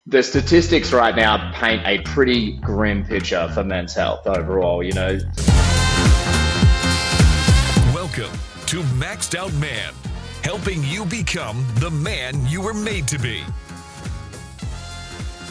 The statistics right now paint a pretty grim picture for men's health overall, Welcome to Maxed Out Man, helping you become the man you were made to be.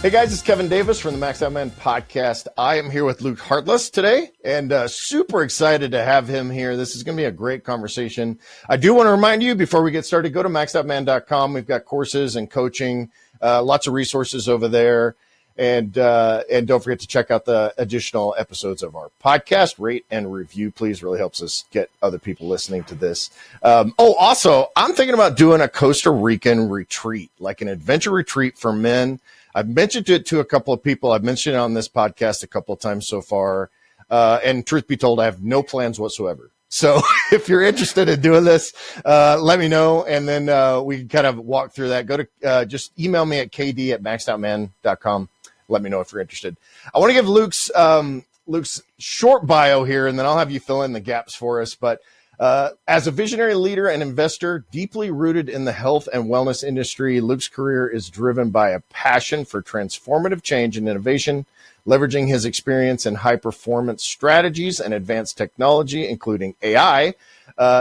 Hey guys, it's Kevin Davis from the Maxed Out Man podcast. I am here with Luke Hartelust today, and super excited to have him here. This is going to be a great conversation. I do want to remind you before we get started, go to maxedoutman.com. We've got courses and coaching, lots of resources over there, and don't forget to check out the additional episodes of our podcast. Rate and review, please. Really helps us get other people listening to this. Also, I'm thinking about doing a Costa Rican retreat, like an adventure retreat for men. I've mentioned it to a couple of people. I've mentioned it on this podcast a couple of times so far. And truth be told, I have no plans whatsoever. So if you're interested in doing this, let me know. And then we can kind of walk through that. Go to just email me at kd@maxedoutman.com. Let me know if you're interested. I want to give Luke's short bio here, and then I'll have you fill in the gaps for us. But as a visionary leader and investor deeply rooted in the health and wellness industry, Luke's career is driven by a passion for transformative change and innovation, leveraging his experience in high-performance strategies and advanced technology, including AI.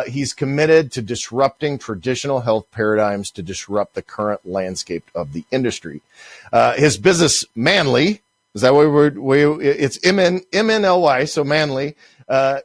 He's committed to disrupting traditional health paradigms to disrupt the current landscape of the industry. His business, MNLY, is that what it's MNLY, so MNLY,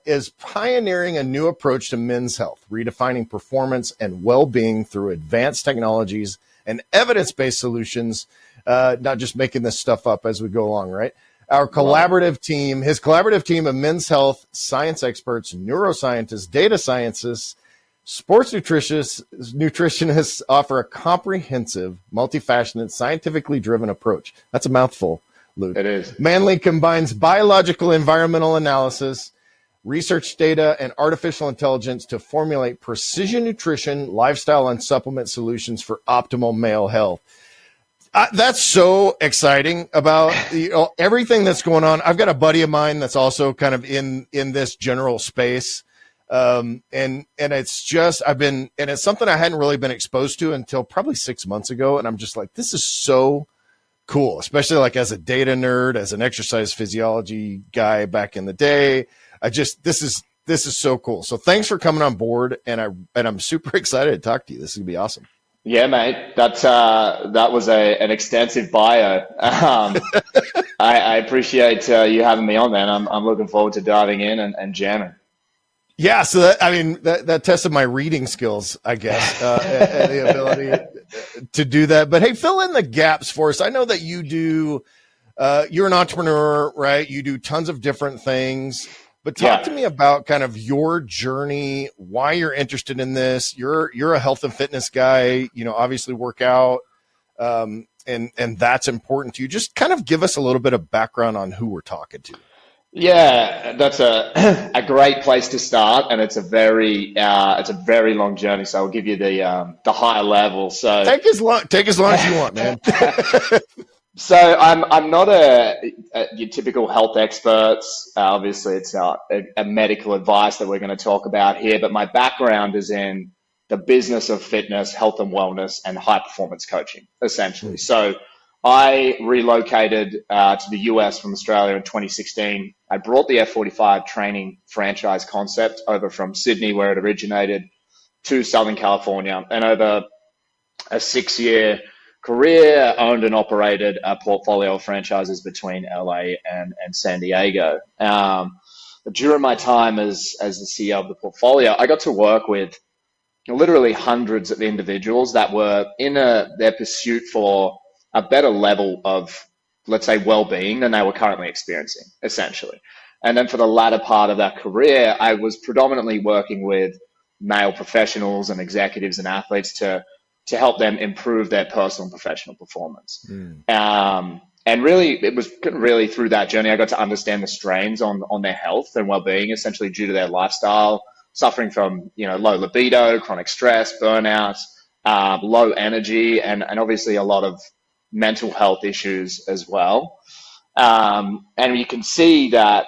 is pioneering a new approach to men's health, redefining performance and well-being through advanced technologies and evidence-based solutions, not just making this stuff up as we go along, right? Our collaborative team, his collaborative team of men's health science experts, neuroscientists, data scientists, sports nutritionists offer a comprehensive, multifaceted, scientifically driven approach. That's a mouthful, Luke. It is. MNLY combines biological environmental analysis, research data, and artificial intelligence to formulate precision nutrition, lifestyle, and supplement solutions for optimal male health. That's so exciting about everything that's going on. I've got a buddy of mine that's also kind of in this general space. And it's just, it's something I hadn't really been exposed to until probably 6 months ago. And I'm just like, this is so cool, especially like as a data nerd, as an exercise physiology guy back in the day. This is so cool. So thanks for coming on board, and I'm super excited to talk to you. This is gonna be awesome. Yeah, mate. That was an extensive bio. I appreciate you having me on, man. I'm looking forward to diving in and jamming. Yeah, so that tested my reading skills, I guess, and the ability to do that. But hey, fill in the gaps for us. I know that you do. You're an entrepreneur, right? You do tons of different things. But talk to me about kind of your journey, why you're interested in this. You're a health and fitness guy, obviously work out, and that's important to you. Just kind of give us a little bit of background on who we're talking to. Yeah, that's a great place to start, and it's a very long journey. So I'll give you the high level. So take as long as you want, man. So I'm not your typical health experts. Obviously, it's not a medical advice that we're going to talk about here, but my background is in the business of fitness, health and wellness, and high performance coaching, essentially. So I relocated to the US from Australia in 2016. I brought the F45 training franchise concept over from Sydney, where it originated, to Southern California, and over a 6-year career, owned and operated a portfolio of franchises between LA and San Diego. During my time as the CEO of the portfolio, I got to work with literally hundreds of individuals that were in their pursuit for a better level of, let's say, well-being than they were currently experiencing, essentially. And then for the latter part of that career, I was predominantly working with male professionals and executives and athletes to help them improve their personal and professional performance. And really, it was really through that journey, I got to understand the strains on their health and well-being, essentially due to their lifestyle, suffering from low libido, chronic stress, burnout, low energy, and obviously a lot of mental health issues as well. And you can see that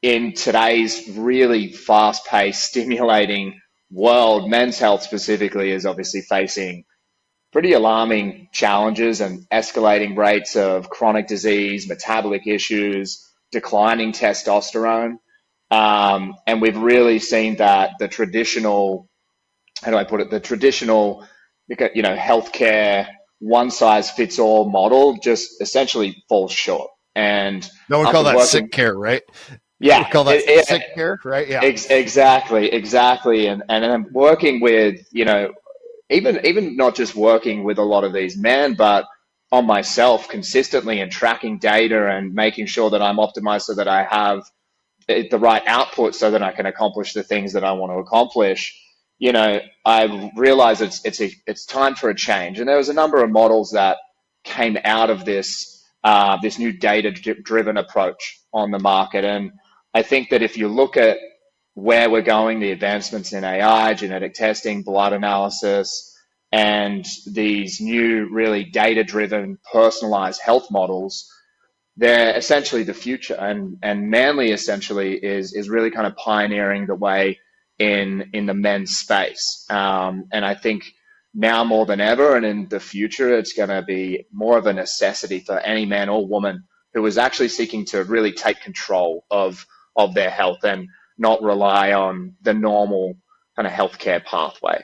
in today's really fast-paced, stimulating world, men's health specifically is obviously facing pretty alarming challenges and escalating rates of chronic disease, metabolic issues, declining testosterone. And we've really seen that the traditional, how do I put it, the traditional, healthcare one size fits all model just essentially falls short. And No, we call after that sick working, care, right? We yeah, call that sick care, right? Yeah. exactly. And I'm working with, even not just working with a lot of these men, but on myself consistently and tracking data and making sure that I'm optimized so that I have the right output so that I can accomplish the things that I want to accomplish. I realized it's time for a change, and there was a number of models that came out of this new data-driven approach on the market. And I think that if you look at where we're going, the advancements in AI, genetic testing, blood analysis, and these new, really data-driven, personalized health models, they're essentially the future. And Manly essentially is really kind of pioneering the way in the men's space. And I think now more than ever, and in the future, it's going to be more of a necessity for any man or woman who is actually seeking to really take control of their health and not rely on the normal kind of healthcare pathway.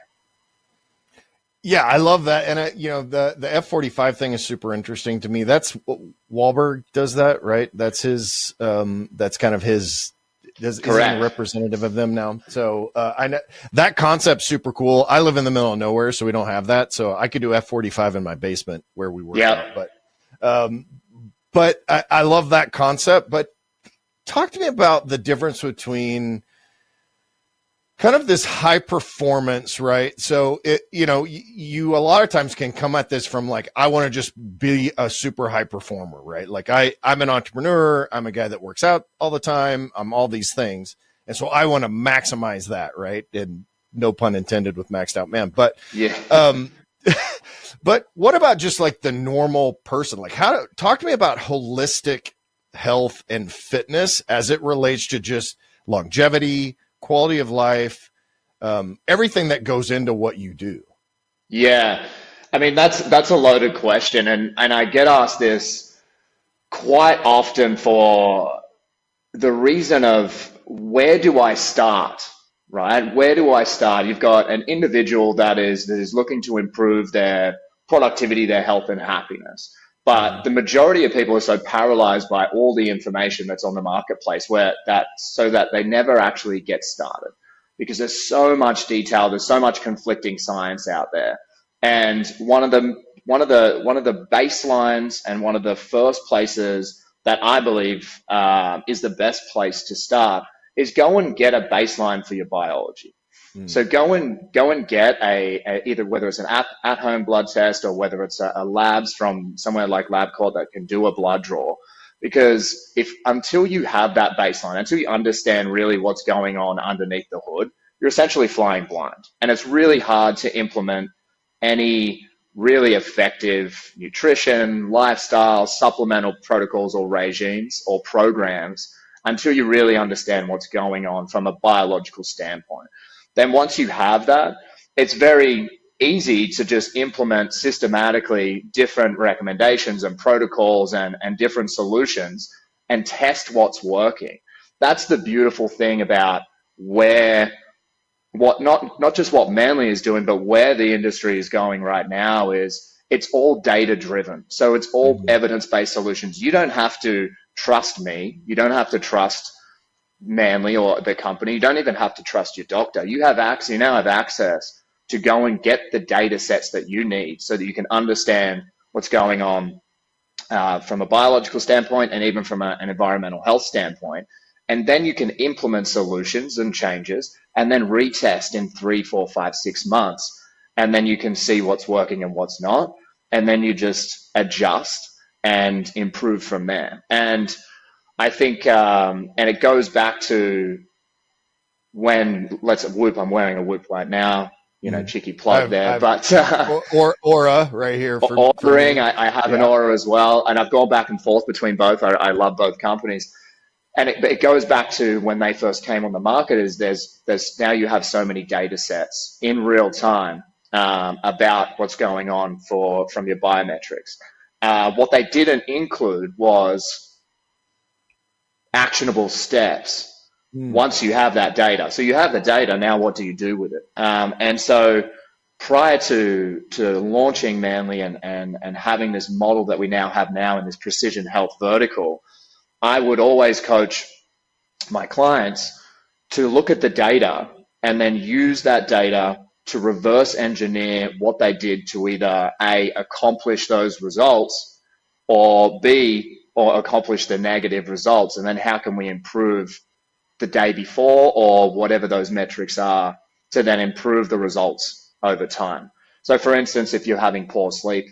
Yeah, I love that. And the F45 thing is super interesting to me. That's Wahlberg does that, right? That's his. That's kind of his. Is he a representative of them now? So I know that concept's super cool. I live in the middle of nowhere, so we don't have that. So I could do F45 in my basement where we work out. But I love that concept. But talk to me about the difference between kind of this high performance, right? So you a lot of times can come at this from like, I want to just be a super high performer, right? Like I'm an entrepreneur. I'm a guy that works out all the time. I'm all these things. And so I want to maximize that, right? And no pun intended with Maxed Out Man, but but what about just like the normal person? Like talk to me about holistic health and fitness as it relates to just longevity, quality of life, everything that goes into what you do. Yeah, I mean that's a loaded question, and I get asked this quite often for the reason of where do I start, right? Where do I start? You've got an individual that is looking to improve their productivity, their health, and happiness. But the majority of people are so paralyzed by all the information that's on the marketplace so that they never actually get started because there's so much detail, there's so much conflicting science out there. And one of the baselines and one of the first places that I believe is the best place to start is go and get a baseline for your biology. So go and get either whether it's an at-home blood test or whether it's a labs from somewhere like LabCorp that can do a blood draw. Because until you have that baseline, until you understand really what's going on underneath the hood, you're essentially flying blind. And it's really hard to implement any really effective nutrition, lifestyle, supplemental protocols or regimes or programs until you really understand what's going on from a biological standpoint. Then once you have that, it's very easy to just implement systematically different recommendations and protocols and different solutions and test what's working. That's the beautiful thing about not just what Manly is doing, but where the industry is going right now is it's all data driven. So it's all evidence-based solutions. You don't have to trust me. You don't have to trust Manly or the company. You don't even have to trust your doctor. You now have access to go and get the data sets that you need so that you can understand what's going on from a biological standpoint and even from an environmental health standpoint. And then you can implement solutions and changes and then retest in 3, 4, 5, 6 months. And then you can see what's working and what's not. And then you just adjust and improve from there. And I think, and it goes back to when, Whoop, I'm wearing a Whoop right now, cheeky plug there, but Aura right here. For ring, I have an Aura as well, and I've gone back and forth between both. I love both companies. And it goes back to when they first came on the market is there's now you have so many data sets in real time about what's going on from your biometrics. What they didn't include was actionable steps once you have that data. So you have the data, now what do you do with it? And so prior to launching Manly and having this model that we now have now in this precision health vertical, I would always coach my clients to look at the data and then use that data to reverse engineer what they did to either A, accomplish those results, or B, or accomplish the negative results. And then how can we improve the day before or whatever those metrics are to then improve the results over time. So for instance, if you're having poor sleep,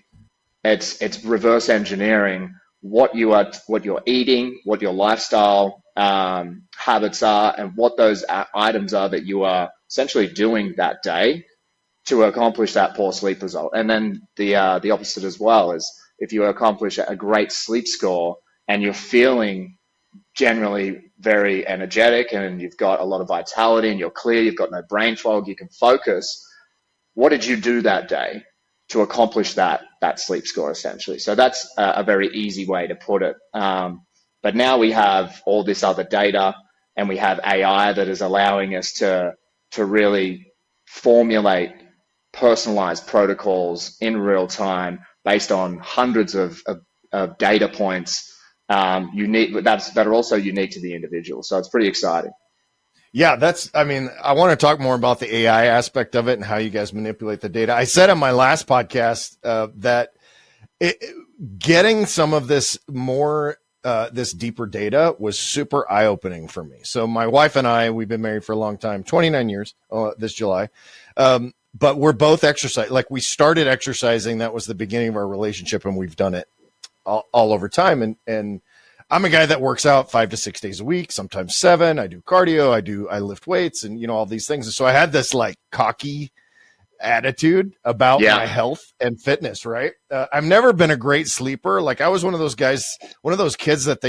it's reverse engineering what you're eating, what your lifestyle habits are, and what those items are that you are essentially doing that day to accomplish that poor sleep result. And then the opposite as well is if you accomplish a great sleep score and you're feeling generally very energetic and you've got a lot of vitality and you're clear, you've got no brain fog, you can focus. What did you do that day to accomplish that sleep score essentially? So that's a very easy way to put it. But now we have all this other data and we have AI that is allowing us to really formulate personalized protocols in real time based on hundreds of data points that are also unique to the individual. So it's pretty exciting. Yeah, I want to talk more about the AI aspect of it and how you guys manipulate the data. I said on my last podcast that getting some of this this deeper data was super eye-opening for me. So my wife and I, we've been married for a long time, 29 years this July. But we're both exercise. Like we started exercising. That was the beginning of our relationship, and we've done it all over time. And I'm a guy that works out 5 to 6 days a week, sometimes 7. I do cardio. I lift weights and, all these things. And so I had this like cocky attitude about my health and fitness, right? I've never been a great sleeper. Like I was one of those guys, one of those kids that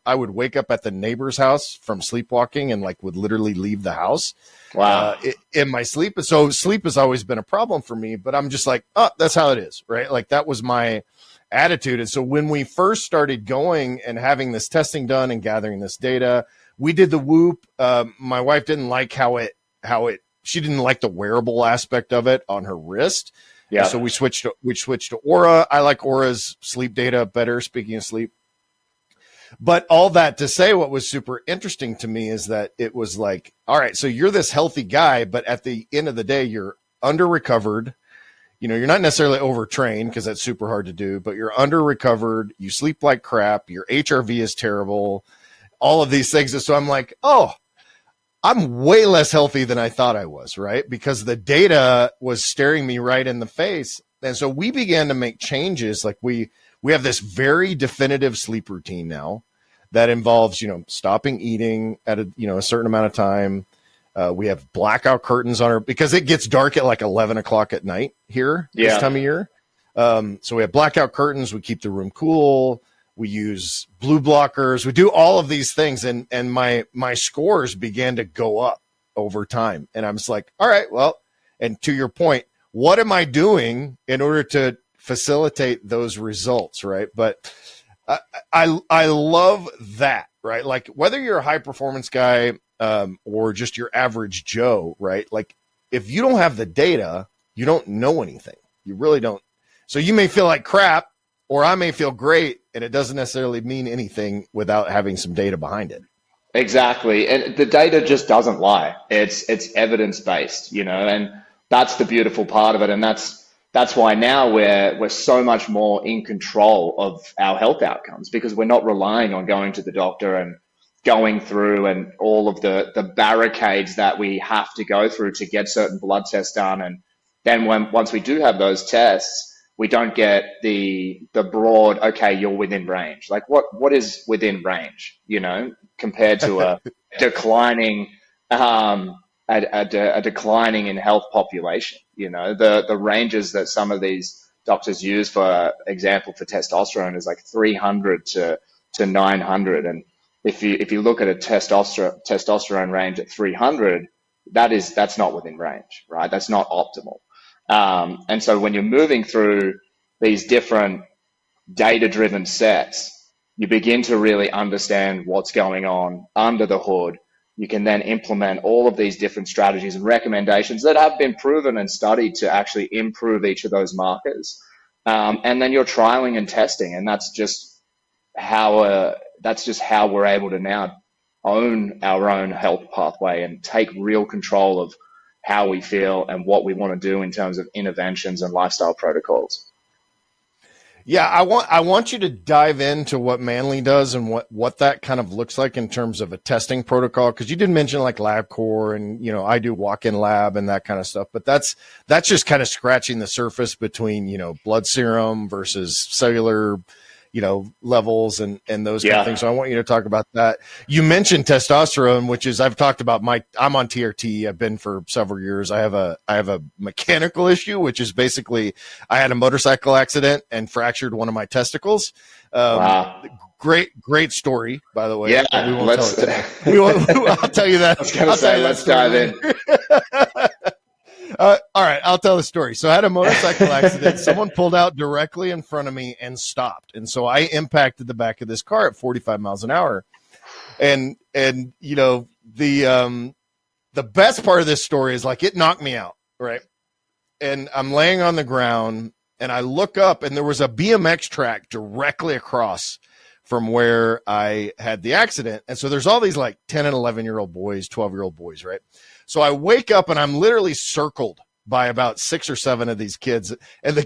I would wake up at the neighbor's house from sleepwalking and like would literally leave the house. Wow. In my sleep. So sleep has always been a problem for me, but I'm just like, oh, that's how it is, right? Like that was my attitude. And so when we first started going and having this testing done and gathering this data, we did the Whoop. My wife didn't like she didn't like the wearable aspect of it on her wrist. Yeah. So we switched to Aura. I like Aura's sleep data better, speaking of sleep. But all that to say, what was super interesting to me is that it was like, all right, so you're this healthy guy, but at the end of the day, you're under recovered. You're not necessarily overtrained because that's super hard to do, but you're under recovered. You sleep like crap. Your HRV is terrible. All of these things. And so I'm like, oh, I'm way less healthy than I thought I was, right? Because the data was staring me right in the face. And so we began to make changes. Like we have this very definitive sleep routine now that involves, stopping eating at a certain amount of time. We have blackout curtains on her because it gets dark at like 11 o'clock at night here this time of year. So we have blackout curtains. We keep the room cool. We use blue blockers. We do all of these things. And my scores began to go up over time. And I'm just like, all right, well, and to your point, what am I doing in order to facilitate those results, right? But I love that, right? Like whether you're a high performance guy or just your average Joe, right? Like if you don't have the data, you don't know anything. You really don't. So you may feel like crap, or I may feel great, and it doesn't necessarily mean anything without having some data behind it. Exactly. And the data just doesn't lie. It's evidence-based, and that's the beautiful part of it. And that's why now we're so much more in control of our health outcomes because we're not relying on going to the doctor and going through and all of the barricades that we have to go through to get certain blood tests done. And then once we do have those tests, we don't get the broad, okay, you're within range. Like what is within range, compared to a declining a declining in health population. The ranges that some of these doctors use, for example, for testosterone is like 300 to 900. And if you look at a testosterone range at 300, that's not within range, right? That's not optimal. And so when you're moving through these different data-driven sets, you begin to really understand what's going on under the hood. You can then implement all of these different strategies and recommendations that have been proven and studied to actually improve each of those markers. And then you're trialing and testing, and that's just how we're able to now own our own health pathway and take real control of how we feel and what we want to do in terms of interventions and lifestyle protocols. Yeah, I want you to dive into what MNLY does and what that kind of looks like in terms of a testing protocol, because you did mention like LabCorp and I do walk-in lab and that kind of stuff, but that's just kind of scratching the surface between blood serum versus cellular levels and those kind of things. So I want you to talk about that. You mentioned testosterone, which is, I've talked about I'm on TRT. I've been for several years. I have a mechanical issue, which is basically I had a motorcycle accident and fractured one of my testicles. Wow. Great story, by the way. Yeah. We won't tell it today. I'll tell you that. I was going to say, let's dive in. All right, I'll tell the story. So I had a motorcycle accident. Someone pulled out directly in front of me and stopped. And so I impacted the back of this car at 45 miles an hour. And the best part of this story is like it knocked me out, right? And I'm laying on the ground and I look up and there was a BMX track directly across from where I had the accident. And so there's all these like 10 and 11-year-old boys, 12-year-old boys, right? So I wake up and I'm literally circled by about 6 or 7 of these kids. And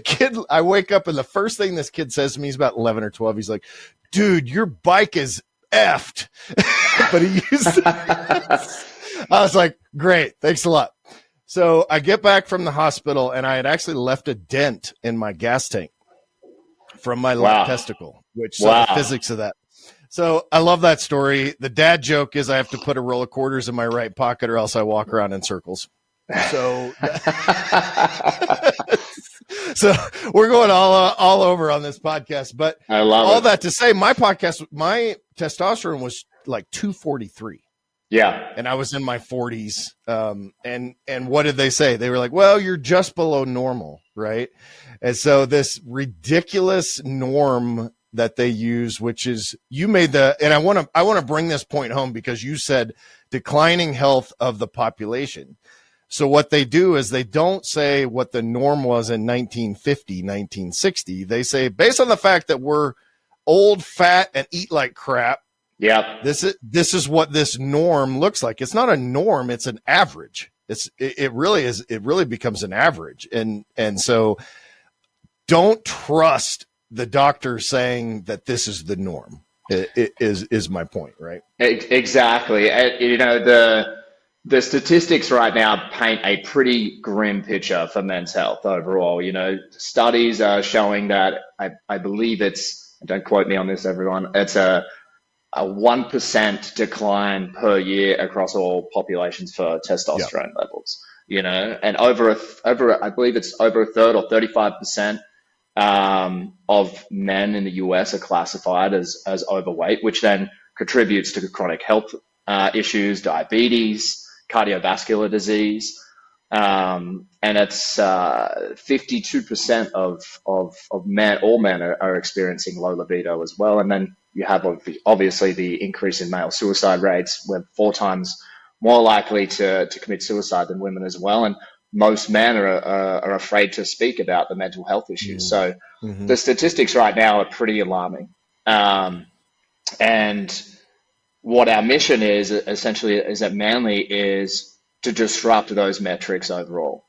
I wake up and the first thing this kid says to me, he's about 11 or 12. He's like, dude, your bike is effed. But he used I was like, great. Thanks a lot. So I get back from the hospital and I had actually left a dent in my gas tank from my left testicle, which the physics of that. So I love that story. The dad joke is I have to put a roll of quarters in my right pocket or else I walk around in circles. So, so we're going all over on this podcast, but I love all it. that to say my testosterone was like 243. Yeah. And I was in my 40s. And what did they say? They were like, well, you're just below normal. Right. And so this ridiculous norm that they use, which is and I want to bring this point home because you said declining health of the population. So what they do is they don't say what the norm was in 1950, 1960. They say based on the fact that we're old, fat, and eat like crap. Yeah. This is what this norm looks like. It's not a norm, it's an average. It really is. It really becomes an average. And so don't trust the doctor saying that this is the norm. It is my point, right? Exactly. The statistics right now paint a pretty grim picture for men's health overall. Studies are showing that I believe don't quote me on this, everyone. It's a 1% decline per year across all populations for testosterone levels. And over I believe it's over a third or 35%. Of men in the US are classified as overweight, which then contributes to chronic health issues, diabetes, cardiovascular disease, and it's 52% of men. All men are experiencing low libido as well, and then you have obviously the increase in male suicide rates. We're 4 times more likely to commit suicide than women as well, and most men are afraid to speak about the mental health issues. So the statistics right now are pretty alarming. And what our mission is essentially is at MNLY is to disrupt those metrics overall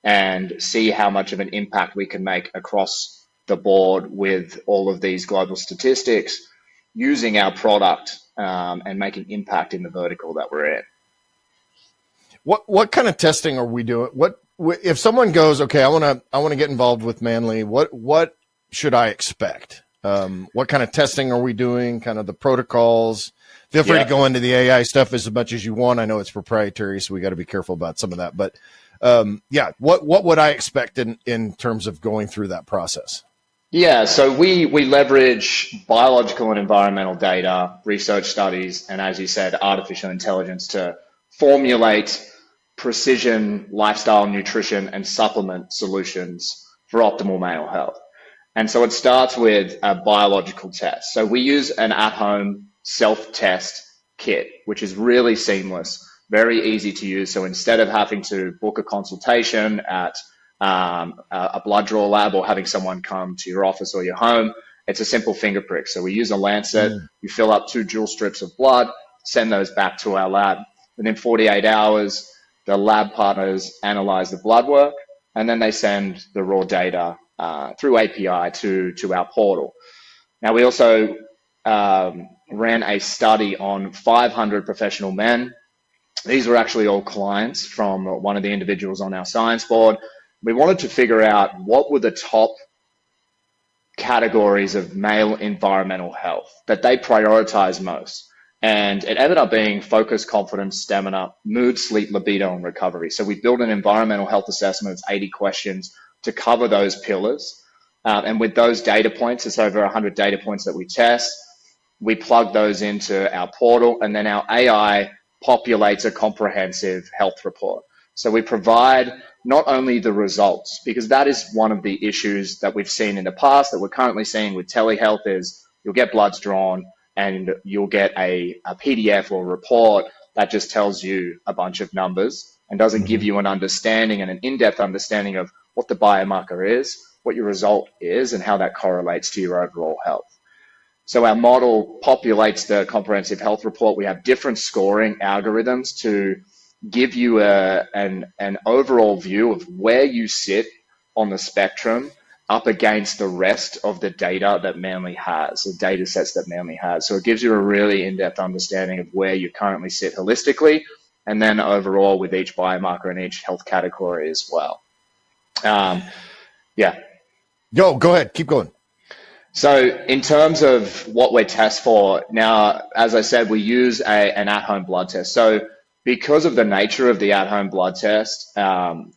and see how much of an impact we can make across the board with all of these global statistics using our product and making impact in the vertical that we're in. What kind of testing are we doing? What if someone goes, okay, I want to get involved with MNLY, what should I expect? What kind of testing are we doing? Kind of the protocols. Feel free to go into the AI stuff as much as you want. I know it's proprietary, so we got to be careful about some of that. But what would I expect in terms of going through that process? Yeah, so we leverage biological and environmental data, research studies, and as you said, artificial intelligence to formulate precision lifestyle, nutrition, and supplement solutions for optimal male health. And so it starts with a biological test. So we use an at-home self-test kit, which is really seamless, very easy to use. So instead of having to book a consultation at a blood draw lab or having someone come to your office or your home, it's a simple finger prick. So we use a lancet, you fill up 2 dual strips of blood, send those back to our lab. Within 48 hours, the lab partners analyze the blood work, and then they send the raw data through API to our portal. Now, we also ran a study on 500 professional men. These were actually all clients from one of the individuals on our science board. We wanted to figure out what were the top categories of male environmental health that they prioritize most. And it ended up being focus, confidence, stamina, mood, sleep, libido, and recovery. So we built an environmental health assessment. It's 80 questions to cover those pillars. And with those data points, it's over 100 data points that we test. We plug those into our portal, and then our AI populates a comprehensive health report. So we provide not only the results, because that is one of the issues that we've seen in the past that we're currently seeing with telehealth is you'll get bloods drawn and you'll get a PDF or report that just tells you a bunch of numbers and doesn't give you an understanding and an in-depth understanding of what the biomarker is, what your result is, and how that correlates to your overall health. So our model populates the comprehensive health report. We have different scoring algorithms to give you an overall view of where you sit on the spectrum up against the rest of the data that Manly has, the data sets that Manly has. So it gives you a really in-depth understanding of where you currently sit holistically, and then overall with each biomarker and each health category as well. Yeah. Go ahead. Keep going. So in terms of what we test for, now, as I said, we use an at-home blood test. So because of the nature of the at-home blood test,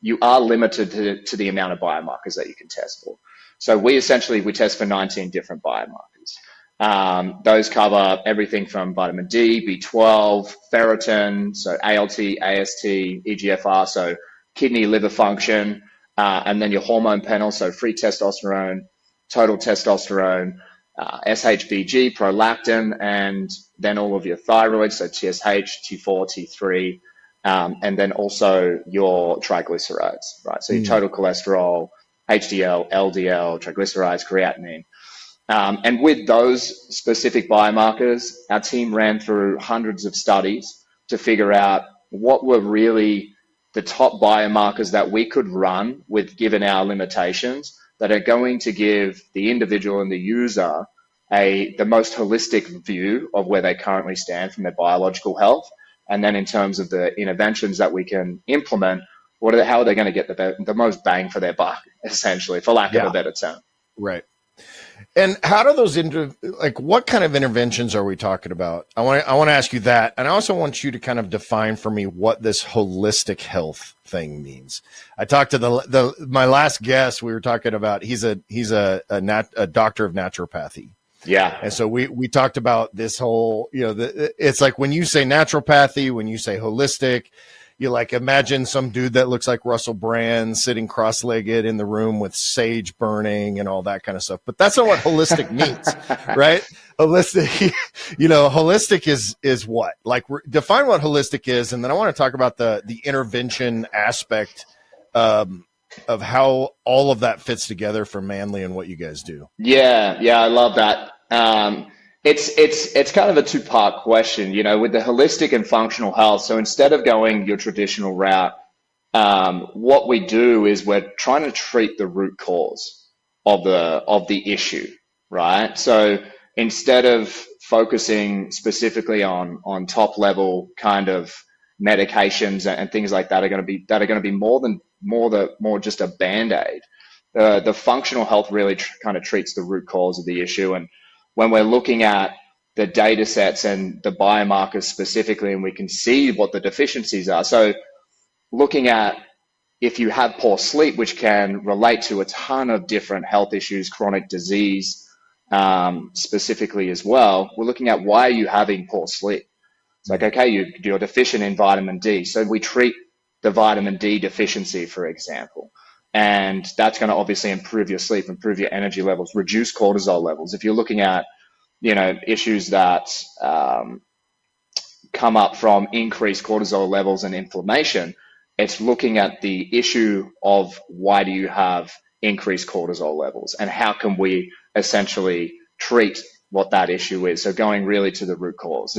you are limited to the amount of biomarkers that you can test for. So we test for 19 different biomarkers. Those cover everything from vitamin D, B12, ferritin, so ALT, AST, EGFR, so kidney, liver function, and then your hormone panel, so free testosterone, total testosterone, SHBG, prolactin, and then all of your thyroid, so TSH, T4, T3, and then also your triglycerides, right? So your total cholesterol, HDL, LDL, triglycerides, creatinine. And with those specific biomarkers, our team ran through hundreds of studies to figure out what were really the top biomarkers that we could run with, given our limitations, that are going to give the individual and the user the most holistic view of where they currently stand from their biological health. And then in terms of the interventions that we can implement, how are they going to get the most bang for their buck, essentially, for lack of a better term. Right. And how do those what kind of interventions are we talking about? I want to ask you that, and I also want you to kind of define for me what this holistic health thing means. I talked to my last guest. We were talking about he's a doctor of naturopathy. Yeah. And so we talked about this whole, it's like when you say naturopathy, when you say holistic, you like imagine some dude that looks like Russell Brand sitting cross-legged in the room with sage burning and all that kind of stuff. But that's not what holistic means, right? Holistic, holistic is what? Like, define what holistic is, and then I want to talk about the intervention aspect of how all of that fits together for Manly and what you guys do. Yeah, I love that. It's kind of a two-part question, with the holistic and functional health. So instead of going your traditional route, what we do is we're trying to treat the root cause of the issue, right? So instead of focusing specifically on top level kind of medications and things like that are going to be more just a band-aid. The functional health really kind of treats the root cause of the issue. And when we're looking at the data sets and the biomarkers specifically, and we can see what the deficiencies are. So looking at if you have poor sleep, which can relate to a ton of different health issues, chronic disease specifically as well, we're looking at why are you having poor sleep? It's like, okay, you're deficient in vitamin D. So we treat the vitamin D deficiency, for example. And that's going to obviously improve your sleep, improve your energy levels, reduce cortisol levels. If you're looking at, issues that come up from increased cortisol levels and inflammation, it's looking at the issue of why do you have increased cortisol levels and how can we essentially treat what that issue is. So going really to the root cause.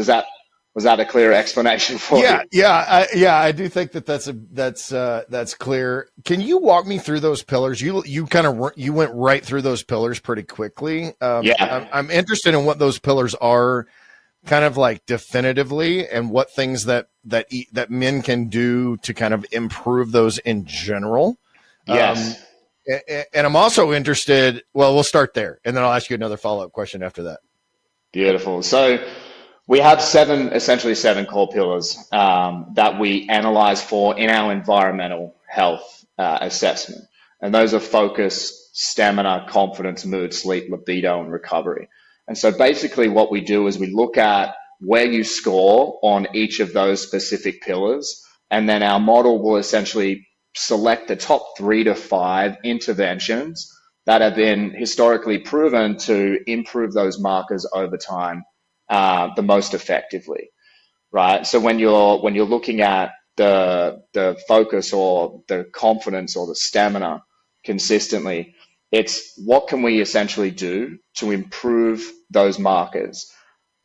Was that a clear explanation for you? I do think that's clear. Can you walk me through those pillars? You went right through those pillars pretty quickly. I'm interested in what those pillars are, kind of like definitively, and what things that men can do to kind of improve those in general. Yes. And I'm also interested. Well, we'll start there, and then I'll ask you another follow-up question after that. Beautiful. So we have essentially seven core pillars that we analyze for in our environmental health assessment. And those are focus, stamina, confidence, mood, sleep, libido, and recovery. And so basically what we do is we look at where you score on each of those specific pillars. And then our model will essentially select the top 3 to 5 interventions that have been historically proven to improve those markers over time the most effectively, right? So when you're looking at the focus or the confidence or the stamina consistently, it's what can we essentially do to improve those markers.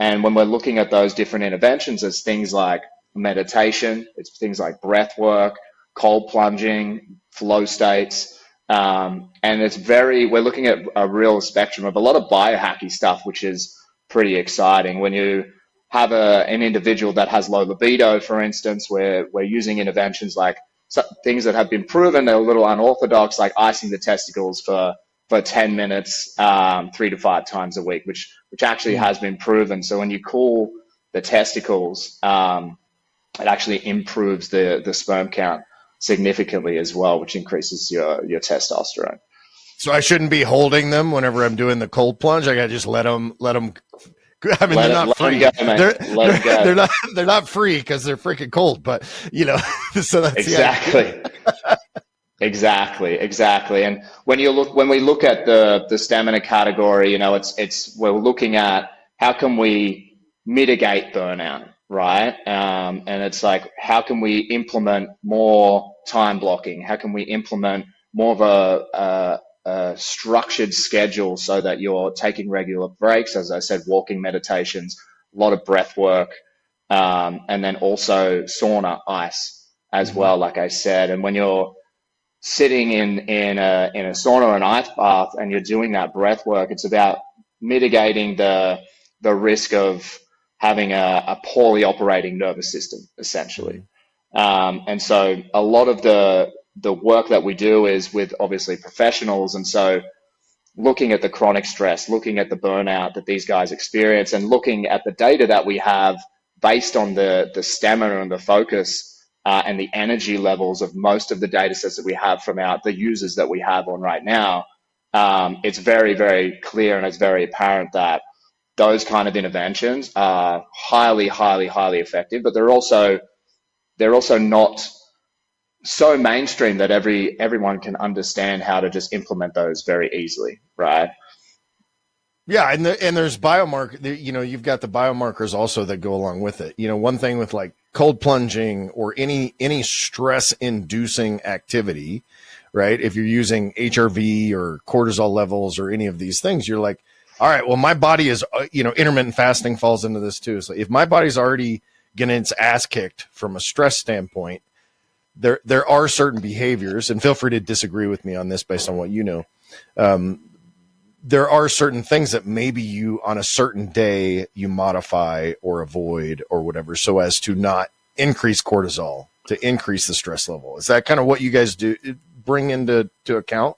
And when we're looking at those different interventions, it's things like meditation, it's things like breath work, cold plunging, flow states, and we're looking at a real spectrum of a lot of biohacky stuff, which is pretty exciting. When you have an individual that has low libido, for instance, where we're using interventions like things that have been proven, they're a little unorthodox, like icing the testicles for 10 minutes, 3 to 5 times a week, which actually has been proven. So when you cool the testicles, it actually improves the sperm count significantly as well, which increases your testosterone. So I shouldn't be holding them whenever I'm doing the cold plunge. I gotta just let them. I mean, they're not free. They're not free because they're freaking cold. But so that's exactly. Exactly. And when we look at the stamina category, we're looking at how can we mitigate burnout, right? And it's like, how can we implement more time blocking? How can we implement more of a structured schedule so that you're taking regular breaks? As I said, walking, meditations, a lot of breath work, and then also sauna, ice as well, like I said. And when you're sitting in a sauna or an ice bath and you're doing that breath work, it's about mitigating the risk of having a poorly operating nervous system, essentially. And so a lot of the work that we do is with obviously professionals. And so looking at the chronic stress, looking at the burnout that these guys experience, and looking at the data that we have based on the stamina and the focus and the energy levels of most of the data sets that we have from the users that we have on right now, it's very, very clear and it's very apparent that those kind of interventions are highly, highly, highly effective, but they're also not so mainstream that everyone can understand how to just implement those very easily, right? Yeah, and there's biomarker. You've got the biomarkers also that go along with it. One thing with like cold plunging or any stress-inducing activity, right? If you're using HRV or cortisol levels or any of these things, you're like, all right, well, my body is, intermittent fasting falls into this too. So if my body's already getting its ass kicked from a stress standpoint, there are certain behaviors, and feel free to disagree with me on this based on what you know. There are certain things that maybe you on a certain day you modify or avoid or whatever, so as to not increase cortisol, to increase the stress level. Is that kind of what you guys bring into account?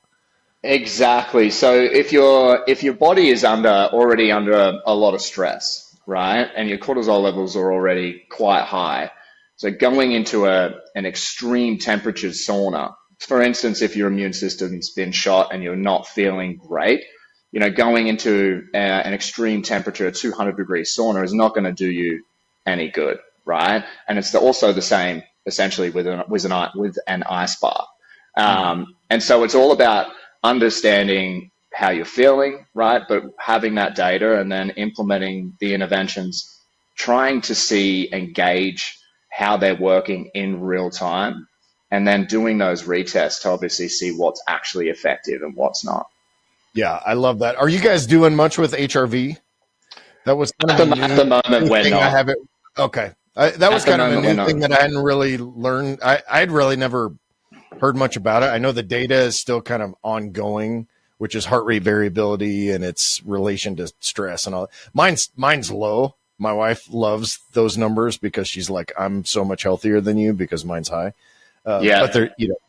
Exactly. So if your body is already under a lot of stress, right, and your cortisol levels are already quite high, so going into an extreme temperature sauna, for instance, if your immune system's been shot and you're not feeling great, going into an extreme temperature, a 200-degree sauna, is not going to do you any good, right? And it's also the same essentially with an ice bar. And so it's all about understanding how you're feeling, right? But having that data and then implementing the interventions, trying to see and gauge how they're working in real time, and then doing those retests to obviously see what's actually effective and what's not. Yeah, I love that. Are you guys doing much with HRV? That was kind of At the moment, we're not. I haven't. Okay, that was kind of a new thing that I hadn't really learned. I'd really never heard much about it. I know the data is still kind of ongoing, which is heart rate variability and its relation to stress and all. Mine's low. My wife loves those numbers because she's like, I'm so much healthier than you because mine's high. But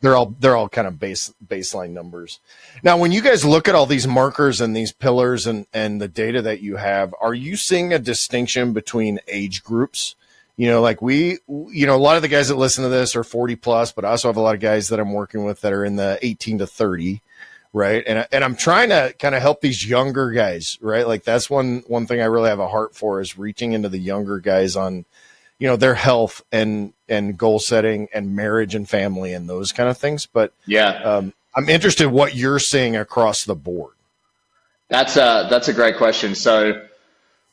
they're all kind of baseline numbers. Now, when you guys look at all these markers and these pillars and the data that you have, are you seeing a distinction between age groups? Like a lot of the guys that listen to this are 40 plus, but I also have a lot of guys that I'm working with that are in the 18 to 30. Right. And I'm trying to kind of help these younger guys, right? Like that's one thing I really have a heart for is reaching into the younger guys on, their health and goal setting and marriage and family and those kind of things. But I'm interested in what you're seeing across the board. That's a great question. So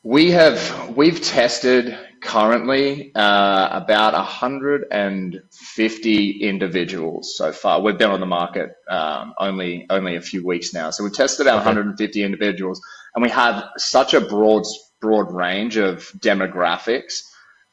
we've tested currently about 150 individuals so far. We've been on the market only a few weeks now. So we've tested about 150 individuals, and we have such a broad range of demographics.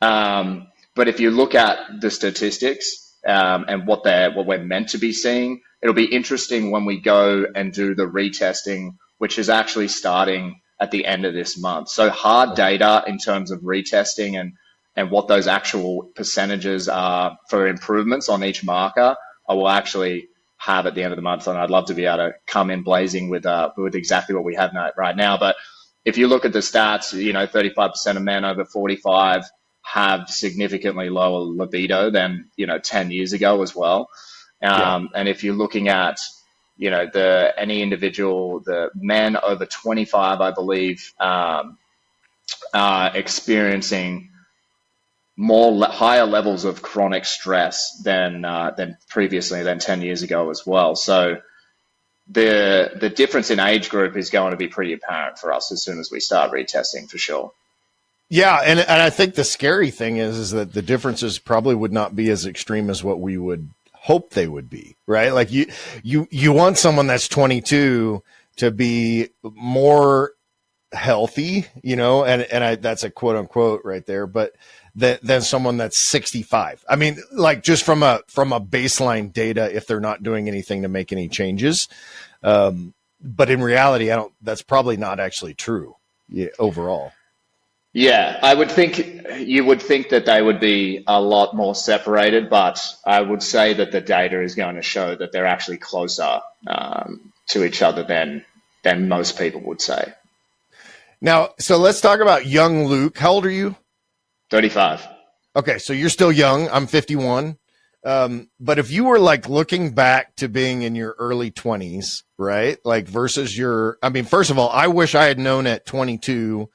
But if you look at the statistics and what we're meant to be seeing, it'll be interesting when we go and do the retesting, which is actually starting at the end of this month. So hard data in terms of retesting and what those actual percentages are for improvements on each marker, I will actually have at the end of the month. And I'd love to be able to come in blazing with exactly what we have right now. But if you look at the stats, 35% of men over 45 have significantly lower libido than, 10 years ago as well. And if you're looking at, any individual, the men over 25, I believe, are experiencing higher levels of chronic stress than 10 years ago as well. So the difference in age group is going to be pretty apparent for us as soon as we start retesting, for sure. Yeah, and I think the scary thing is that the differences probably would not be as extreme as what we would hope they would be, right? Like you want someone that's 22 to be more healthy, and that's a quote unquote right there, but than someone that's 65. I mean, like just from a baseline data, if they're not doing anything to make any changes, but in reality, that's probably not actually true overall. Yeah, I would think you would think that they would be a lot more separated, but I would say that the data is going to show that they're actually closer to each other than most people would say. Now, so let's talk about young Luke. How old are you? 35. Okay, so you're still young. I'm 51. But if you were like looking back to being in your early 20s, right? Like versus first of all, I wish I had known at 22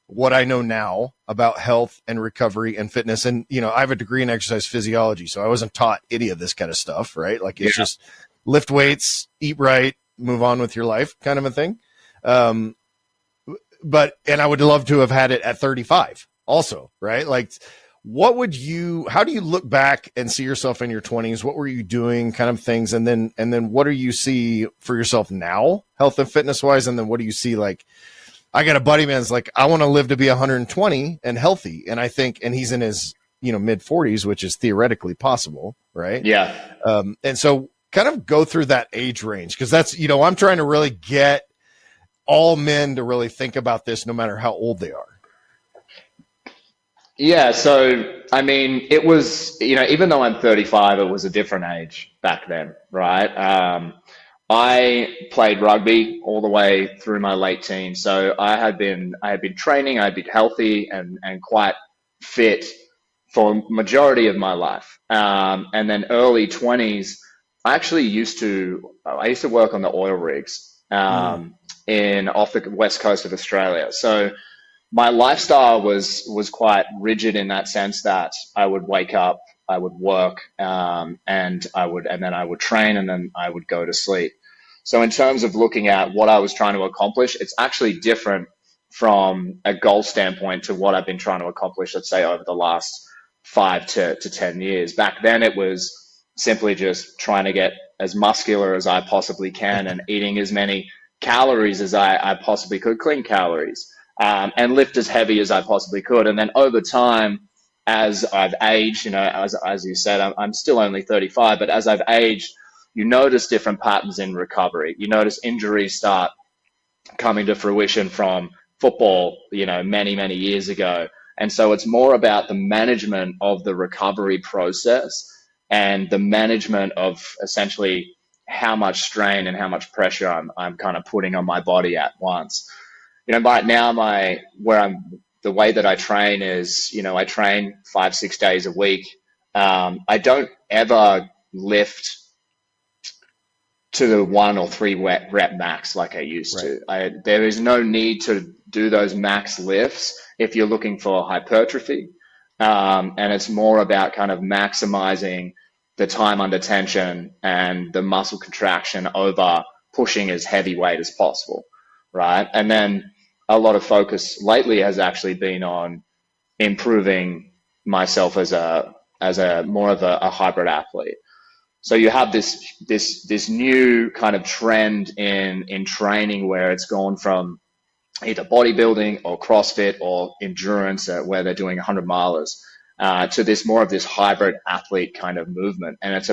what I know now about health and recovery and fitness. And, I have a degree in exercise physiology, so I wasn't taught any of this kind of stuff, right? Like it's just lift weights, eat right, move on with your life kind of a thing. And I would love to have had it at 35 also, right? Like how do you look back and see yourself in your 20s? What were you doing kind of things? And then what do you see for yourself now, health and fitness wise? And then what do you see like, I got a buddy, man, that's like, I want to live to be 120 and healthy. And I think, and he's in his, mid 40s, which is theoretically possible. Right. Yeah. And so kind of go through that age range. Cause that's, I'm trying to really get all men to really think about this no matter how old they are. Yeah. So, it was, even though I'm 35, it was a different age back then. Right. I played rugby all the way through my late teens. So I had been training, I'd been healthy and quite fit for majority of my life. And then early 20s, I used to work on the oil rigs off the west coast of Australia. So my lifestyle was quite rigid in that sense that I would wake up would work, and then I would train, and then I would go to sleep. So in terms of looking at what I was trying to accomplish, it's actually different from a goal standpoint to what I've been trying to accomplish, let's say, over the last 5 to 10 years. Back then, it was simply just trying to get as muscular as I possibly can and eating as many calories as I possibly could, clean calories, and lift as heavy as I possibly could. And then over time, as I've aged, as you said, I'm still only 35, but as I've aged, you notice different patterns in recovery. You notice injuries start coming to fruition from football, many, many years ago. And so it's more about the management of the recovery process and the management of essentially how much strain and how much pressure I'm kind of putting on my body at once. Right now, the way that I train is, I train 5-6 days a week. I don't ever lift to the 1 or 3 rep max like I used to. There is no need to do those max lifts if you're looking for hypertrophy. And it's more about kind of maximizing the time under tension and the muscle contraction over pushing as heavy weight as possible, right? And then a lot of focus lately has actually been on improving myself as a more of a hybrid athlete. So you have this new kind of trend in training where it's gone from either bodybuilding or CrossFit or endurance, where they're doing 100 milers, to this more of this hybrid athlete kind of movement. And it's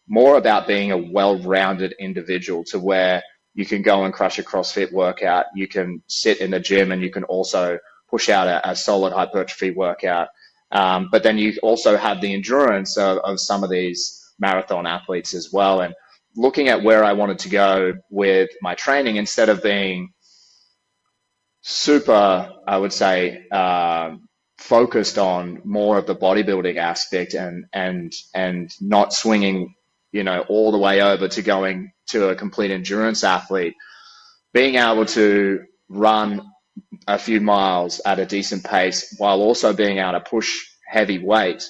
more about being a well-rounded individual, to where you can go and crush a CrossFit workout, you can sit in the gym, and you can also push out a solid hypertrophy workout. But then you also have the endurance of some of these marathon athletes as well. And looking at where I wanted to go with my training, instead of being super, I would say, focused on more of the bodybuilding aspect and not swinging, all the way over to going to a complete endurance athlete, being able to run a few miles at a decent pace while also being able to push heavy weight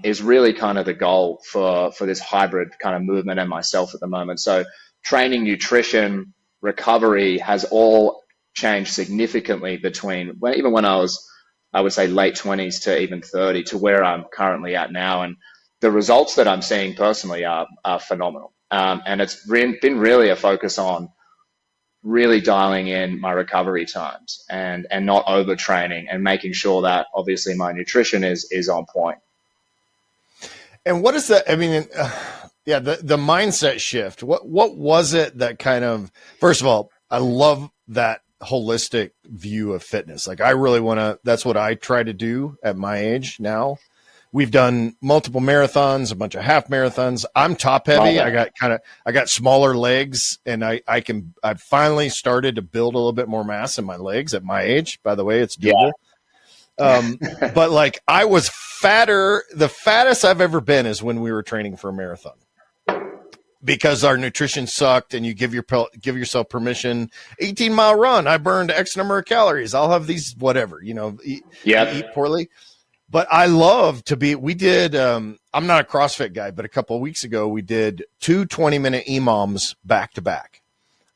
is really kind of the goal for this hybrid kind of movement and myself at the moment. So training, nutrition, recovery has all changed significantly between even when I was, I would say, late 20s to even 30 to where I'm currently at now. And the results that I'm seeing personally are phenomenal. And it's been really a focus on really dialing in my recovery times and not overtraining, and making sure that obviously my nutrition is on point. And what is that? I mean, the mindset shift. What was it that kind of, first of all, I love that holistic view of fitness. Like, I really want to, that's what I try to do at my age now. We've done multiple marathons, a bunch of half marathons. I'm top heavy. I got smaller legs, and I've finally started to build a little bit more mass in my legs at my age. By the way, it's doable. Yeah. But like, I was fatter. The fattest I've ever been is when we were training for a marathon, because our nutrition sucked, and you give yourself permission. 18-mile run, I burned X number of calories. I'll have these, whatever, eat poorly. But I love to be, we did, I'm not a CrossFit guy, but a couple of weeks ago, we did 2 20-minute EMOMs back to back.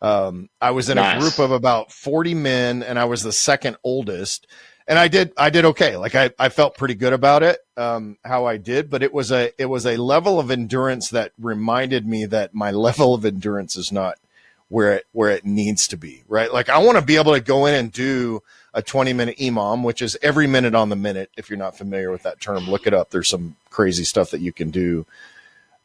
I was in a group of about 40 men, and I was the second oldest. And I did okay. Like, I felt pretty good about it, how I did, but it was a level of endurance that reminded me that my level of endurance is not where it needs to be, right? Like, I want to be able to go in and do a 20-minute EMOM, which is every minute on the minute. If you're not familiar with that term, look it up. There's some crazy stuff that you can do.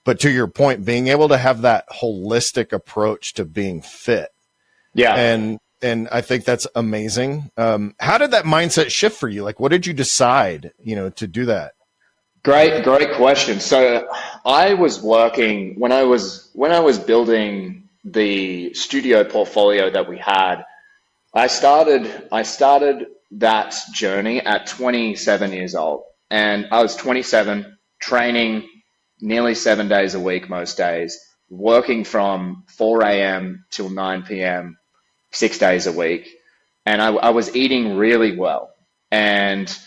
But to your point, being able to have that holistic approach to being fit. Yeah. And I think that's amazing. How did that mindset shift for you? Like, what did you decide, to do that? Great question. So I was working when I was building the studio portfolio that we had. I started that journey at 27 years old, and I was 27, training nearly 7 days a week, most days, working from 4 a.m. till 9 p.m., 6 days a week. And I was eating really well. And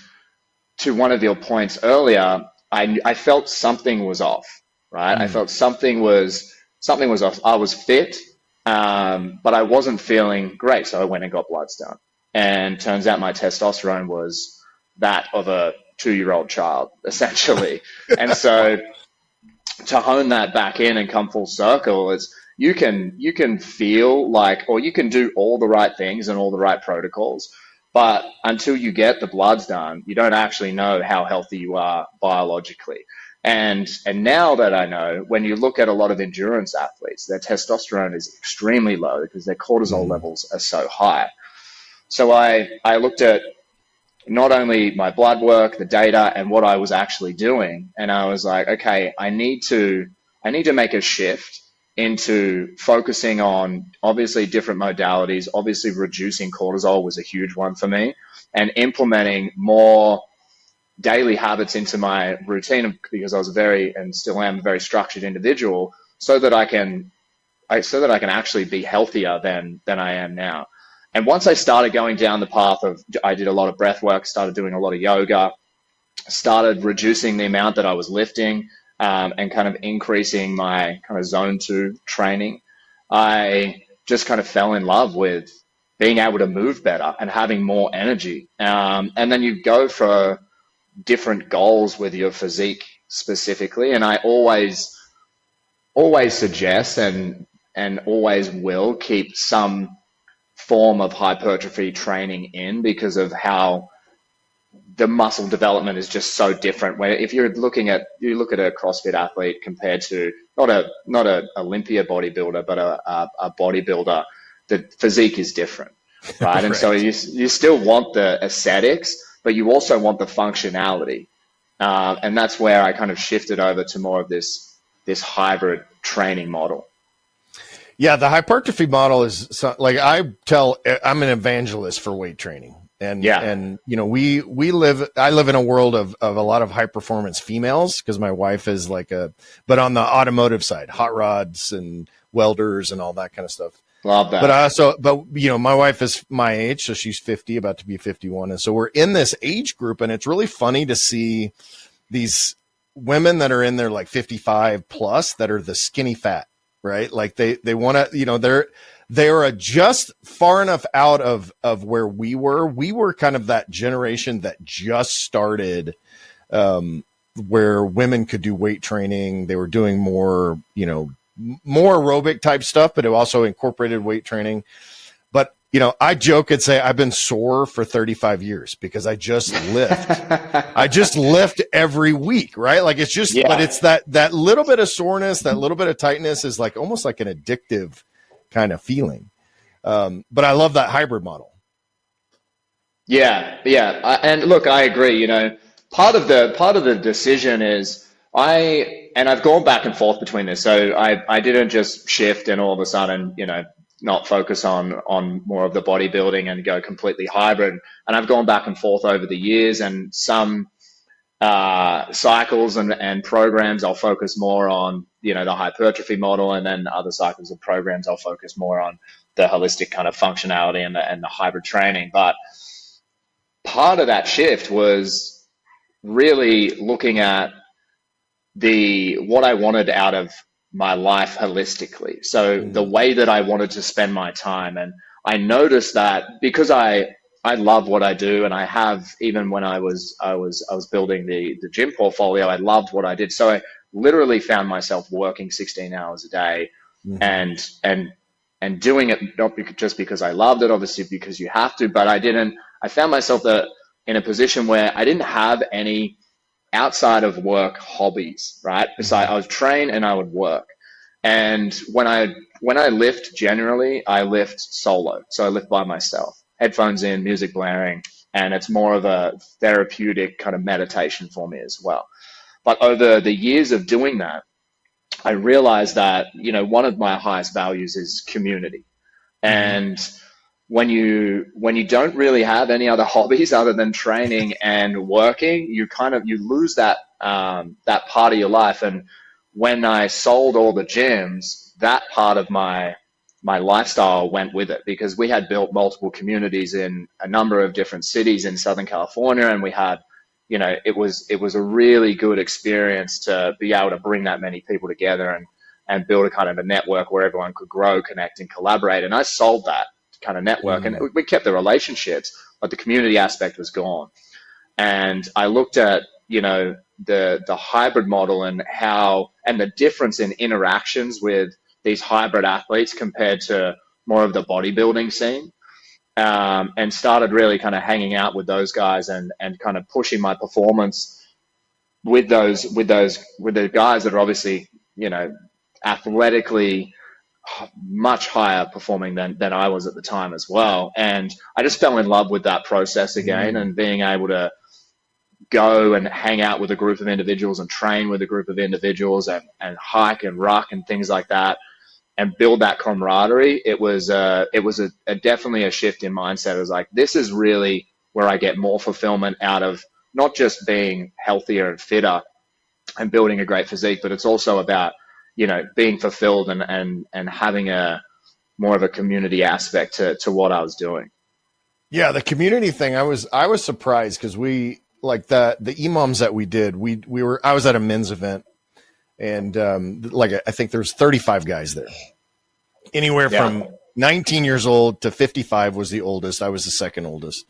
to one of your points earlier, I felt something was off, right? I Mm. felt something was off. I was fit, but I wasn't feeling great, so I went and got bloods done. And turns out my testosterone was that of a 2-year-old child, essentially. And so to hone that back in and come full circle is you can feel like, or you can do all the right things and all the right protocols, but until you get the bloods done, you don't actually know how healthy you are biologically. And now that I know, when you look at a lot of endurance athletes, their testosterone is extremely low because their cortisol Mm. levels are so high. So I looked at not only my blood work, the data, and what I was actually doing. And I was like, okay, I need to make a shift into focusing on obviously different modalities. Obviously, reducing cortisol was a huge one for me, and implementing more daily habits into my routine because I was very and still am a very structured individual, so that I can actually be healthier than I am now. And once I started going down the path of, I did a lot of breath work, started doing a lot of yoga, started reducing the amount that I was lifting, and kind of increasing my kind of zone 2 training, I just kind of fell in love with being able to move better and having more energy. And then you go for different goals with your physique specifically. And I always suggest and always will keep some form of hypertrophy training in because of how the muscle development is just so different. Where if you look at a CrossFit athlete compared to not a Olympia bodybuilder, but a bodybuilder, the physique is different, right? And so Right. you still want the aesthetics, but you also want the functionality, and that's where I kind of shifted over to more of this hybrid training model. Yeah, the hypertrophy model is like I'm an evangelist for weight training. Yeah, And I live in a world of a lot of high performance females because my wife is but on the automotive side, hot rods and welders and all that kind of stuff. love But that. my wife is my age, so she's 50, about to be 51. And so we're in this age group, and it's really funny to see these women that are in there like 55 plus that are the skinny fat, right? Like they want to, they're just far enough out of where we were. We were kind of that generation that just started, where women could do weight training. They were doing more aerobic type stuff, but it also incorporated weight training. But, I joke and say I've been sore for 35 years because I just lift every week, right? Like it's just, but Yeah. it's that little bit of soreness, that little bit of tightness is like almost like an addictive kind of feeling. But I love that hybrid model. Yeah, yeah, and look, I agree. Part of the decision is I've gone back and forth between this. So I didn't just shift and all of a sudden, not focus on more of the bodybuilding and go completely hybrid. And I've gone back and forth over the years, and some cycles and programs I'll focus more on, the hypertrophy model, and then other cycles of programs I'll focus more on the holistic kind of functionality and the hybrid training. But part of that shift was really looking at what I wanted out of my life holistically. So the Mm. way that I wanted to spend my time. And I noticed that because I love what I do, and I have, even when I was building the gym portfolio, I loved what I did. So I literally found myself working 16 hours a day, Mm-hmm. and doing it not just because I loved it, obviously because you have to, but I found myself in a position where I didn't have any outside of work hobbies, right? So Mm-hmm. I was trained and I would work. And when I lift, generally, I lift solo. So I lift by myself, headphones in, music blaring, and it's more of a therapeutic kind of meditation for me as well. But over the years of doing that, I realized that, one of my highest values is community. Mm-hmm. And when you don't really have any other hobbies other than training and working, you lose that part of your life. And when I sold all the gyms, that part of my lifestyle went with it, because we had built multiple communities in a number of different cities in Southern California, and we had it was a really good experience to be able to bring that many people together and build a kind of a network where everyone could grow, connect, and collaborate. And I sold that kind of network, and we kept the relationships, but the community aspect was gone. And I looked at, the hybrid model and the difference in interactions with these hybrid athletes compared to more of the bodybuilding scene. And started really kind of hanging out with those guys and kind of pushing my performance with the guys that are obviously, athletically much higher performing than I was at the time as well. And I just fell in love with that process again, and being able to go and hang out with a group of individuals and train with a group of individuals and hike and ruck and things like that, and build that camaraderie. It was definitely a shift in mindset. It was like, this is really where I get more fulfillment out of not just being healthier and fitter and building a great physique, but it's also about, being fulfilled and having a more of a community aspect to what I was doing. Yeah, the community thing, I was surprised because we, like the EMOMs that we did, I was at a men's event, and I think there's 35 guys there. Anywhere from 19 years old to 55 was the oldest. I was the second oldest.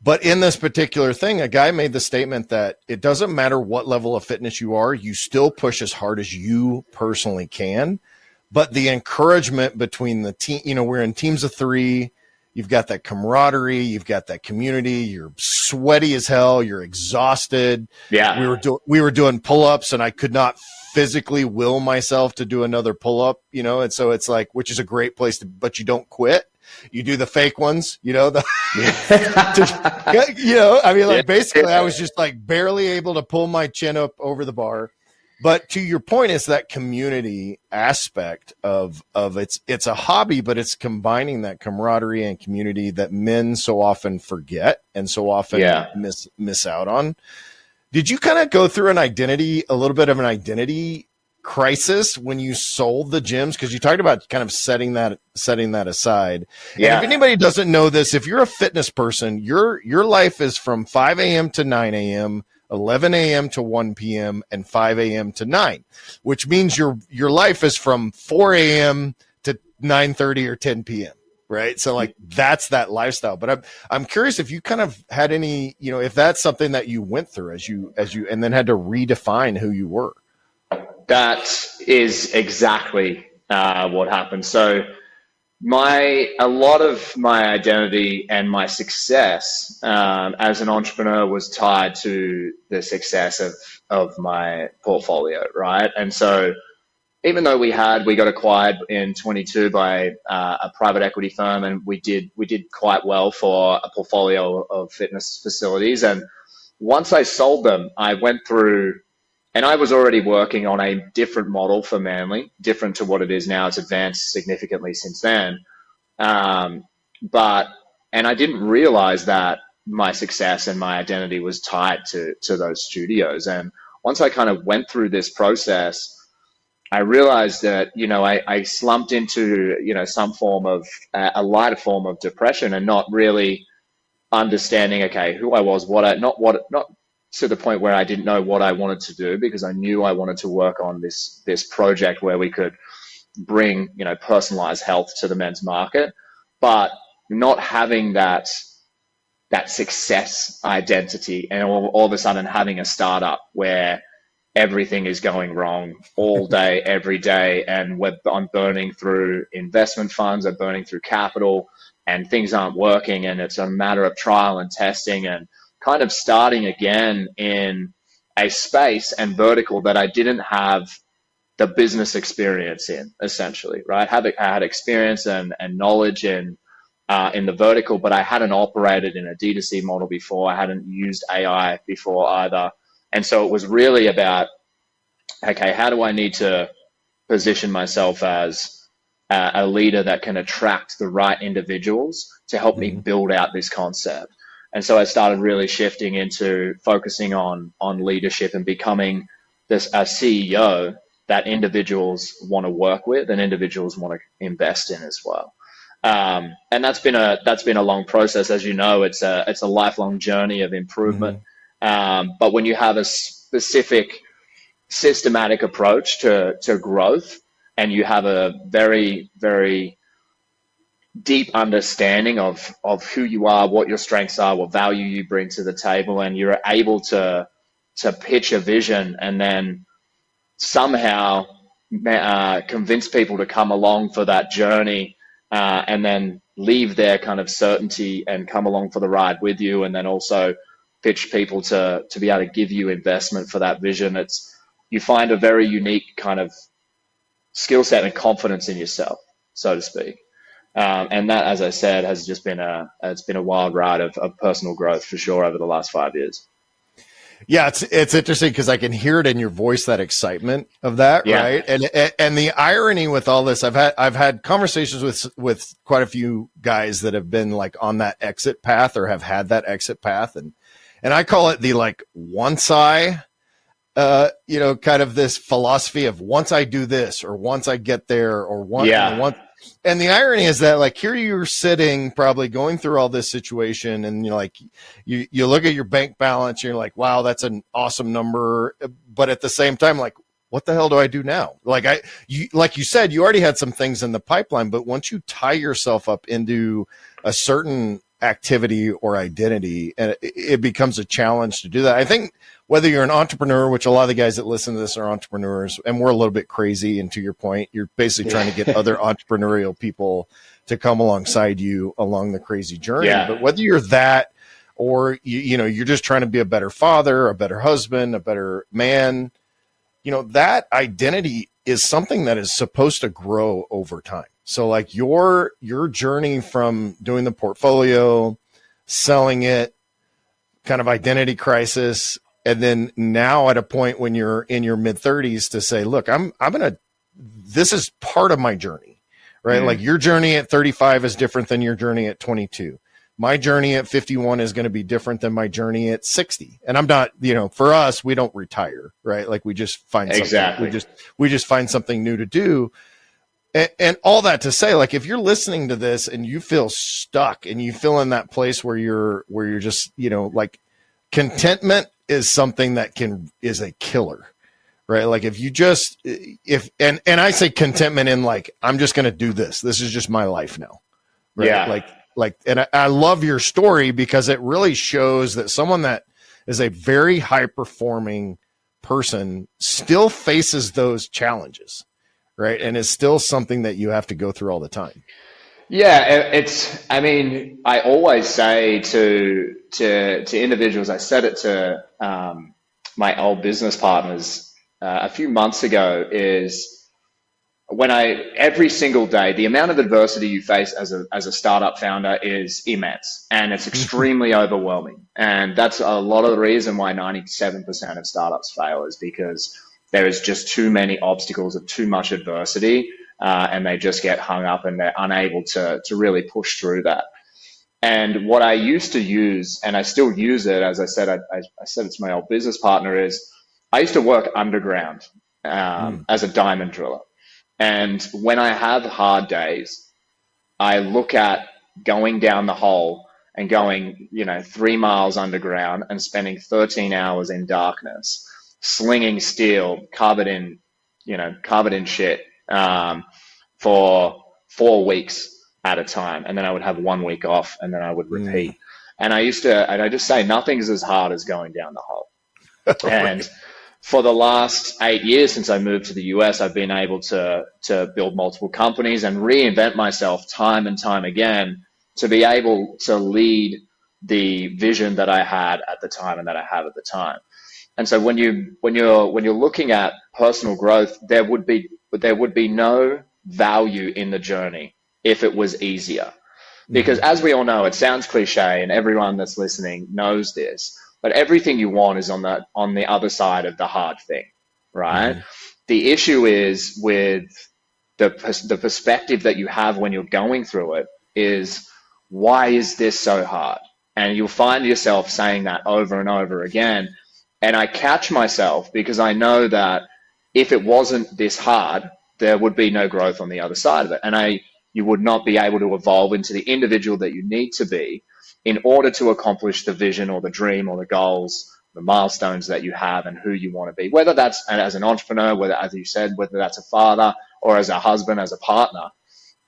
But in this particular thing, a guy made the statement that it doesn't matter what level of fitness you are, you still push as hard as you personally can. But the encouragement between the team, we're in teams of 3. You've got that camaraderie. You've got that community. You're sweaty as hell. You're exhausted. Yeah. We were doing pull-ups, and I could not physically will myself to do another pull-up, and so it's like, which is a great place but you don't quit. You do the fake ones, basically I was just like barely able to pull my chin up over the bar. But to your point, it's that community aspect of it's a hobby, but it's combining that camaraderie and community that men so often forget and so often miss out on. Did you kind of go through a little bit of an identity crisis when you sold the gyms? Because you talked about kind of setting that aside. Yeah. And if anybody doesn't know this, if you're a fitness person, your life is from 5 a.m. to 9 a.m., 11 a.m. to 1 p.m., and 5 a.m. to 9, which means your life is from 4 a.m. to 9:30 or 10 p.m. Right. So like that's that lifestyle. But I'm curious if you kind of had any, if that's something that you went through as you and then had to redefine who you were. That is exactly what happened. So a lot of my identity and my success as an entrepreneur was tied to the success of my portfolio, right? And so even though we got acquired in 22 by a private equity firm, and we did quite well for a portfolio of fitness facilities. And once I sold them, I went through, and I was already working on a different model for Manly, different to what it is now. It's advanced significantly since then. And I didn't realize that my success and my identity was tied to those studios. And once I kind of went through this process, I realized that, I slumped into, some form of a lighter form of depression, and not really understanding, okay, who I was, not to the point where I didn't know what I wanted to do, because I knew I wanted to work on this project where we could bring, personalized health to the men's market, but not having that success identity, and all of a sudden having a startup where everything is going wrong all day, every day, and I'm burning through investment funds, I'm burning through capital, and things aren't working, and it's a matter of trial and testing and kind of starting again in a space and vertical that I didn't have the business experience in, essentially, right? I had experience and knowledge in the vertical, but I hadn't operated in a D2C model before. I hadn't used AI before either. And so it was really about, okay, how do I need to position myself as a leader that can attract the right individuals to help me build out this concept? And so I started really shifting into focusing on leadership and becoming a CEO that individuals want to work with and individuals want to invest in as well. And that's been a long process. As you know, it's a lifelong journey of improvement. But when you have a specific systematic approach to growth, and you have a very, very deep understanding of who you are, what your strengths are, what value you bring to the table, and you're able to pitch a vision and then somehow convince people to come along for that journey, and then leave their kind of certainty and come along for the ride with you, and then also pitch people to be able to give you investment for that vision. You find a very unique kind of skill set and confidence in yourself, so to speak. And that, as I said, has just been it's been a wild ride of personal growth for sure over the last 5 years. Yeah, it's interesting because I can hear it in your voice, that excitement of that, Yeah. right? And the irony with all this, I've had conversations with quite a few guys that have been like on that exit path or have had that exit path, and I call it the like once I kind of this philosophy of once I do this or once I get there or once. And the irony is that like here you're sitting probably going through all this situation, and you look at your bank balance, and you're like, wow, that's an awesome number. But at the same time, like, what the hell do I do now? Like you said, you already had some things in the pipeline, but once you tie yourself up into a certain activity or identity, and it becomes a challenge to do that. I think whether you're an entrepreneur, which a lot of the guys that listen to this are entrepreneurs, and we're a little bit crazy, and to your point, you're basically trying to get other entrepreneurial people to come alongside you along the crazy journey. Yeah. But whether you're that, or you're just trying to be a better father, a better husband, a better man, that identity is something that is supposed to grow over time. So like your journey from doing the portfolio, selling it, kind of identity crisis, and then now at a point when you're in your mid 30s to say, look, this is part of my journey, right? Like your journey at 35 is different than your journey at 22. My journey at 51 is going to be different than my journey at 60. And I'm not, for us, we don't retire, right? Like we just find something, Exactly. we just find something new to do. And all that to say, like, if you're listening to this and you feel stuck and you feel in that place where you're just, like contentment is something that is a killer, right? Like if you just, and I say contentment in like, I'm just going to do this. This is just my life now. Right? Yeah. And I love your story because it really shows that someone that is a very high performing person still faces those challenges. Right. And it's still something that you have to go through all the time. Yeah, I always say to individuals, I said it to my old business partners a few months ago, is every single day, the amount of adversity you face as a startup founder is immense, and it's extremely overwhelming. And that's a lot of the reason why 97% of startups fail, is because there is just too many obstacles of too much adversity, and they just get hung up and they're unable to really push through that. And what I used to use, and I still use it, as I said, I said it to my old business partner, is I used to work underground as a diamond driller. And when I have hard days, I look at going down the hole and going, 3 miles underground and spending 13 hours in darkness, slinging steel, covered in shit, for 4 weeks at a time. And then I would have 1 week off, and then I would repeat. And I just say, nothing's as hard as going down the hole. And for the last 8 years since I moved to the US, I've been able to build multiple companies and reinvent myself time and time again to be able to lead the vision that I had at the time and that I have at the time. And so when you're looking at personal growth, there would be no value in the journey if it was easier. Because as we all know, it sounds cliche, and everyone that's listening knows this, but everything you want is on the other side of the hard thing, right? The issue is with the perspective that you have when you're going through it is, why is this so hard? And you'll find yourself saying that over and over again. And I catch myself because I know that if it wasn't this hard, there would be no growth on the other side of it. And you would not be able to evolve into the individual that you need to be in order to accomplish the vision or the dream or the goals the milestones that you have and who you want to be, whether that's as an entrepreneur, whether, as you said, whether that's a father or as a husband, as a partner.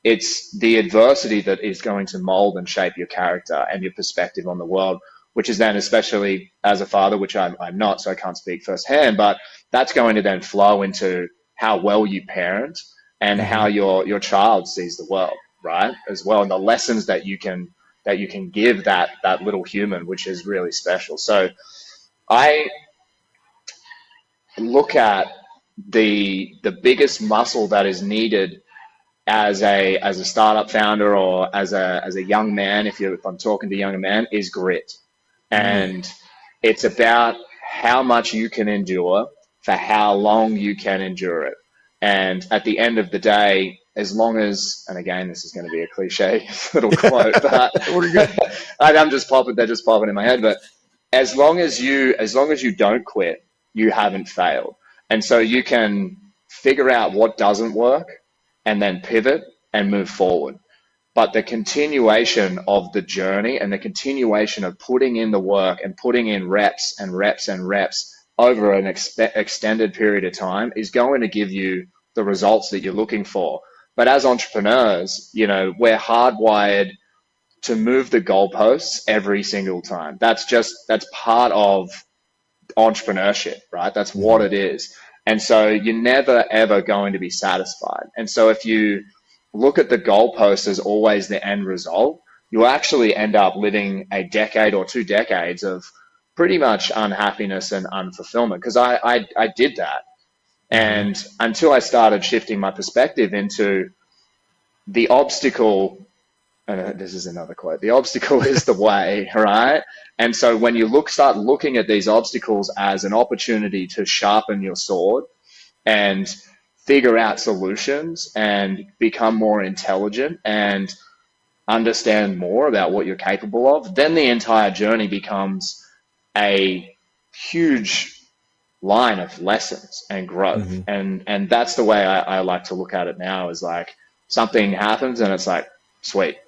It's the adversity that is going to mold and shape your character and your perspective on the world, which is then, especially as a father, which I'm not, so I can't speak firsthand, but that's going to then flow into how well you parent and how your child sees the world, right? As well, and the lessons that you can give that little human, which is really special. So I look at the biggest muscle that is needed as a startup founder or as a young man, if I'm talking to a younger man, is grit. And it's about how much you can endure for how long you can endure it. And at the end of the day, as long as, and again, this is going to be a cliche little quote, but they're just popping in my head. But as long as you don't quit, you haven't failed. And so you can figure out what doesn't work and then pivot and move forward. But the continuation of the journey and the continuation of putting in the work and putting in reps and reps and reps over an extended period of time is going to give you the results that you're looking for. But as entrepreneurs, we're hardwired to move the goalposts every single time. That's part of entrepreneurship, right? That's what it is. And so you're never, ever going to be satisfied. And so if you look at the goalpost as always the end result, you'll actually end up living a decade or 2 decades of pretty much unhappiness and unfulfillment. Because I did that. And until I started shifting my perspective into the obstacle, and this is another quote, the obstacle is the way, right? And so when you start looking at these obstacles as an opportunity to sharpen your sword and figure out solutions and become more intelligent and understand more about what you're capable of, then the entire journey becomes a huge line of lessons and growth. And that's the way I like to look at it now, is like something happens and it's like, sweet,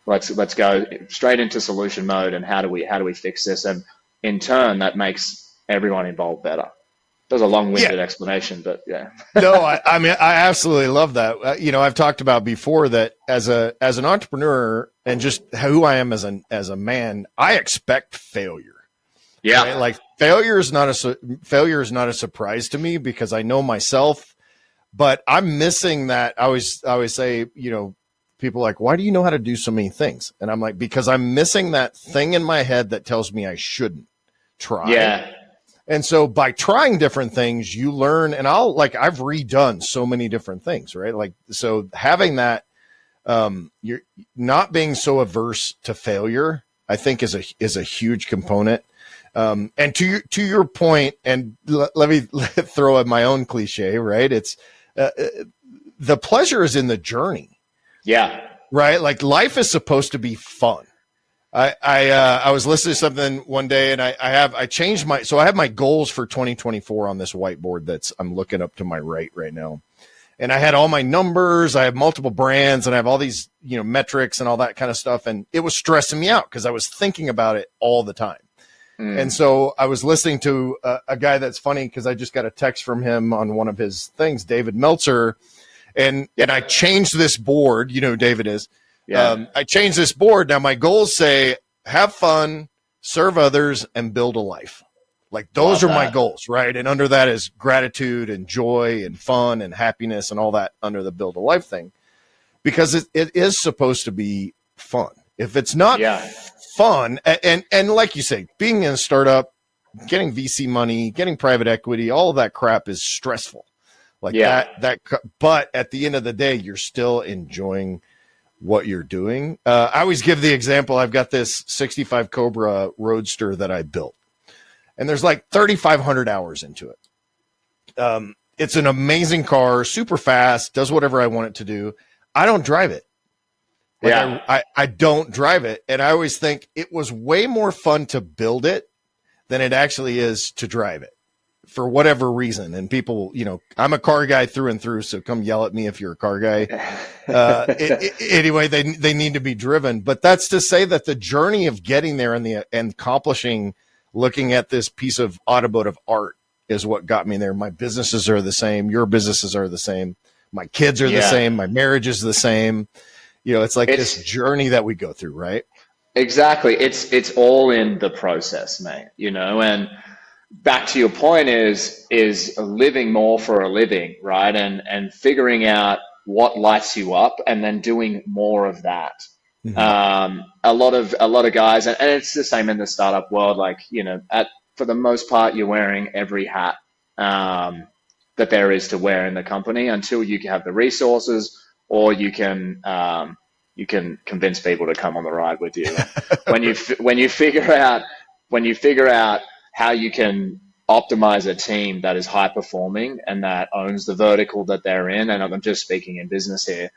let's go straight into solution mode. And how do we fix this? And in turn, that makes everyone involved better. There's a long-winded explanation, but yeah. No, I mean, I absolutely love that. I've talked about before that as an entrepreneur and just who I am as a man, I expect failure. Yeah. Right? Like failure is not a surprise to me because I know myself, but I'm missing that. I always say, people are like, why do you know how to do so many things? And I'm like, because I'm missing that thing in my head that tells me I shouldn't try. Yeah. And so by trying different things, you learn, and I've redone so many different things, right? Like, so having that, you're not being so averse to failure, I think is a huge component. And to your point, and let me throw in my own cliche, right? It's, the pleasure is in the journey. Yeah. Right. Like life is supposed to be fun. I was listening to something one day and I have my goals for 2024 on this whiteboard I'm looking up to my right now. And I had all my numbers, I have multiple brands, and I have all these, metrics and all that kind of stuff. And it was stressing me out because I was thinking about it all the time. And so I was listening to a guy that's funny because I just got a text from him on one of his things, David Meltzer. And I changed this board, who David is. Yeah. I changed this board. Now my goals say have fun, serve others, and build a life. Like those are my goals, right? And under that is gratitude and joy and fun and happiness and all that under the build a life thing, because it is supposed to be fun. If it's not fun, and like you say, being in a startup, getting VC money, getting private equity, all of that crap is stressful. Like but at the end of the day, you're still enjoying what you're doing. I always give the example. I've got this 65 Cobra Roadster that I built, and there's like 3,500 hours into it. It's an amazing car, super fast, does whatever I want it to do. I don't drive it. I don't drive it. And I always think it was way more fun to build it than it actually is to drive it for whatever reason. And people, I'm a car guy through and through, so come yell at me if you're a car guy. Anyway, they need to be driven. But that's to say that the journey of getting there and accomplishing looking at this piece of automotive art is what got me there. My businesses are the same. Your businesses are the same. My kids are the Yeah. same. My marriage is the same. It's like this journey that we go through, right? Exactly. It's all in the process, mate, and back to your point is living more for a living, right? And figuring out what lights you up and then doing more of that. A lot of guys, and it's the same in the startup world, like, for the most part, you're wearing every hat that there is to wear in the company until you have the resources, or you can convince people to come on the ride with you. when you figure out how you can optimize a team that is high performing and that owns the vertical that they're in, and I'm just speaking in business here,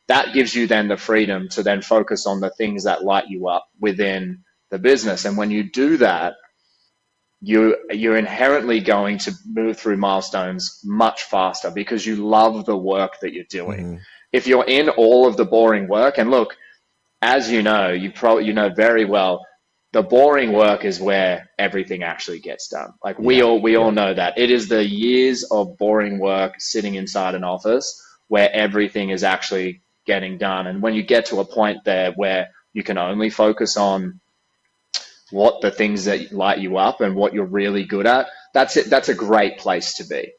that gives you then the freedom to then focus on the things that light you up within the business. And when you do that, you're inherently going to move through milestones much faster because you love the work that you're doing. If you're in all of the boring work, and look, as you know, you know very well, the boring work is where everything actually gets done. Like we all know that. It is the years of boring work sitting inside an office where everything is actually getting done. And when you get to a point there where you can only focus on what the things that light you up and what you're really good at, that's it. That's a great place to be,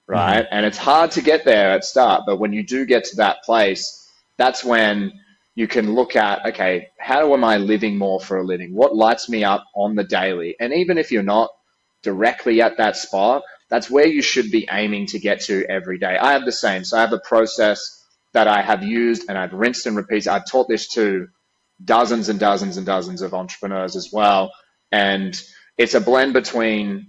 right? And it's hard to get there at start, but when you do get to that place, that's when you can look at, okay, how am I living more for a living? What lights me up on the daily? And even if you're not directly at that spot, that's where you should be aiming to get to every day. I have the same. So I have a process that I have used and I've rinsed and repeated. I've taught this to dozens and dozens and dozens of entrepreneurs as well. And it's a blend between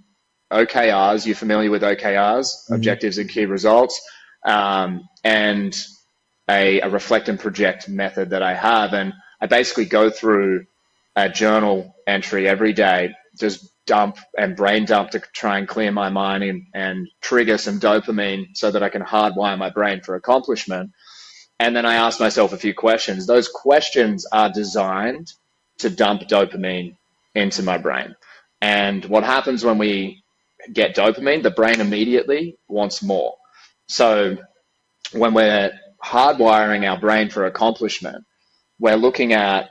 OKRs. You're familiar with OKRs, objectives and key results, and a reflect and project method that I have. And I basically go through a journal entry every day, just brain dump to try and clear my mind and trigger some dopamine so that I can hardwire my brain for accomplishment. And then I ask myself a few questions. Those questions are designed to dump dopamine into my brain. And what happens when we get dopamine, the brain immediately wants more. So when we're hardwiring our brain for accomplishment, we're looking at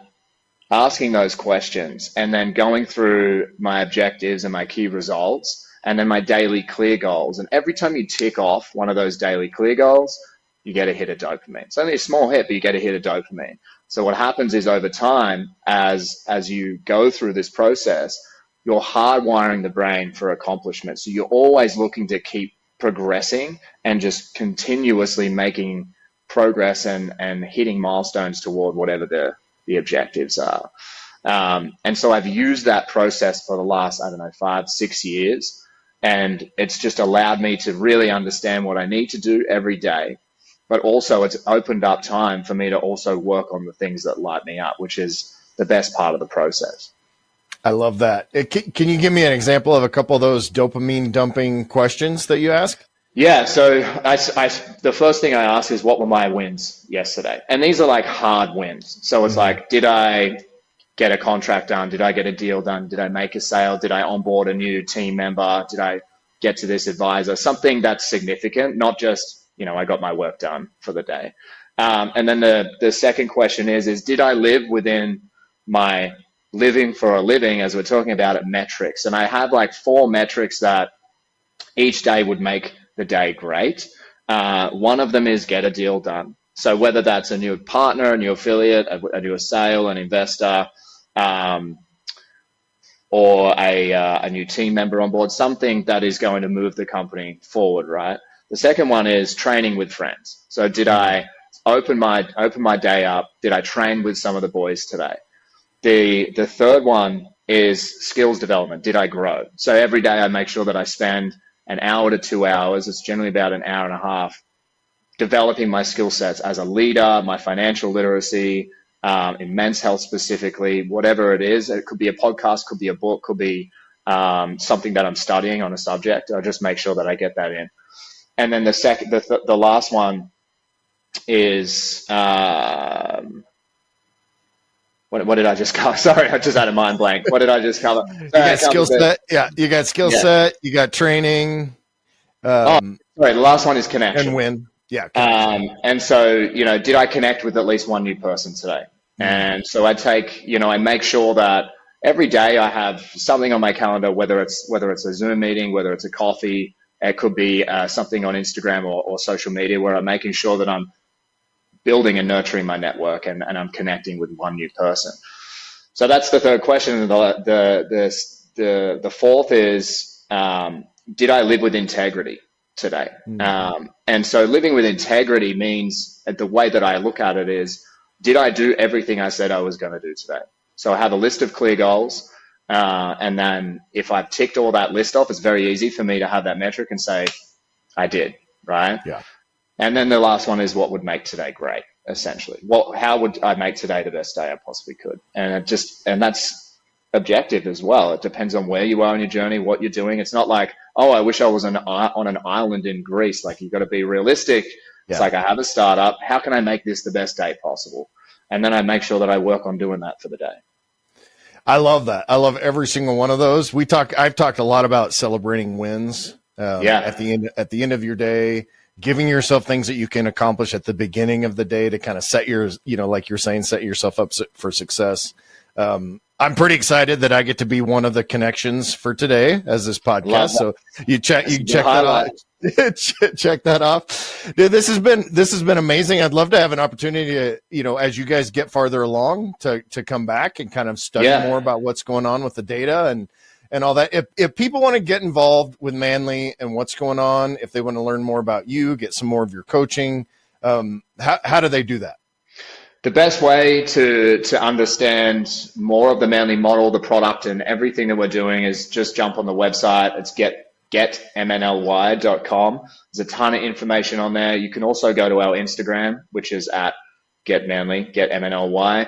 asking those questions and then going through my objectives and my key results and then my daily clear goals. And every time you tick off one of those daily clear goals, you get a hit of dopamine. It's only a small hit, but you get a hit of dopamine. So what happens is over time, as you go through this process, you're hardwiring the brain for accomplishment. So you're always looking to keep progressing and just continuously making progress and hitting milestones toward whatever the objectives are. And so I've used that process for the last, 5-6 years. And it's just allowed me to really understand what I need to do every day. But also it's opened up time for me to also work on the things that light me up, which is the best part of the process. I love that. Can you give me an example of a couple of those dopamine dumping questions that you ask? Yeah, so the first thing I ask is, what were my wins yesterday? And these are like hard wins. So it's like, did I get a contract done? Did I get a deal done? Did I make a sale? Did I onboard a new team member? Did I get to this advisor? Something that's significant, not just, I got my work done for the day. And then the second question is did I live within my living for a living, as we're talking about it, metrics? And I have like 4 metrics that each day would make the day great. One of them is get a deal done. So whether that's a new partner, a new affiliate, a new sale, an investor, or a new team member on board, something that is going to move the company forward, right? The second one is training with friends. So did I open my day up? Did I train with some of the boys today? The third one is skills development. Did I grow? So every day I make sure that I spend an hour to 2 hours, it's generally about an hour and a half, developing my skill sets as a leader, my financial literacy, in men's health specifically, whatever it is. It could be a podcast, could be a book, could be something that I'm studying on a subject. I just make sure that I get that in. And then the last one is what did I just cover? Sorry, I just had a mind blank. What did I just cover? You got skill set. Yeah, you got skill set. You got training. Sorry, the last one is connection. And win. Yeah. And so, did I connect with at least one new person today? And so I take, I make sure that every day I have something on my calendar, whether it's a Zoom meeting, whether it's a coffee, it could be something on Instagram or social media, where I'm making sure that I'm building and nurturing my network and I'm connecting with one new person. So that's the third question. The fourth is, did I live with integrity today? And so living with integrity means, the way that I look at it is, did I do everything I said I was going to do today? So I have a list of clear goals. And then if I've ticked all that list off, it's very easy for me to have that metric and say, I did, right? Yeah. And then the last one is, what would make today great, essentially. How would I make today the best day I possibly could? And that's objective as well. It depends on where you are in your journey, what you're doing. It's not like, oh, I wish I was on an island in Greece. Like, you've got to be realistic. It's like, I have a startup. How can I make this the best day possible? And then I make sure that I work on doing that for the day. I love that. I love every single one of those. I've talked a lot about celebrating wins. At the end of your day, giving yourself things that you can accomplish at the beginning of the day to kind of set like you're saying, set yourself up for success. I'm pretty excited that I get to be one of the connections for today as this podcast. So you check that off. Check that off. Dude, this has been amazing. I'd love to have an opportunity to, as you guys get farther along, to come back and kind of study more about what's going on with the data and all that. If people want to get involved with MNLY and what's going on, if they want to learn more about you, get some more of your coaching, how do they do that? The best way to understand more of the MNLY model, the product, and everything that we're doing is just jump on the website. It's getmnly.com. There's a ton of information on there. You can also go to our Instagram, which is at getmnly, getmnly.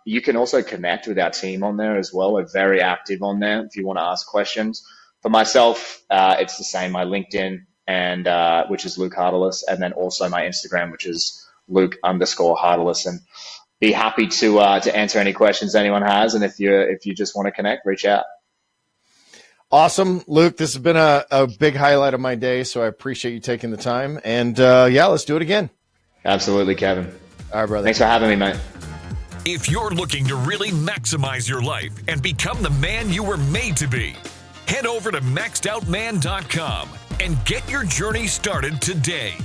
You can also connect with our team on there as well. We're very active on there if you want to ask questions. For myself, it's the same, my LinkedIn, and which is Luke Hartelust, and then also my Instagram, which is Luke_Hartelust, and be happy to answer any questions anyone has. And if you just want to connect, reach out. Awesome, Luke. This has been a big highlight of my day, so I appreciate you taking the time. And let's do it again. Absolutely, Kevin. All right, brother. Thanks for having me, mate. If you're looking to really maximize your life and become the man you were made to be, head over to maxedoutman.com and get your journey started today.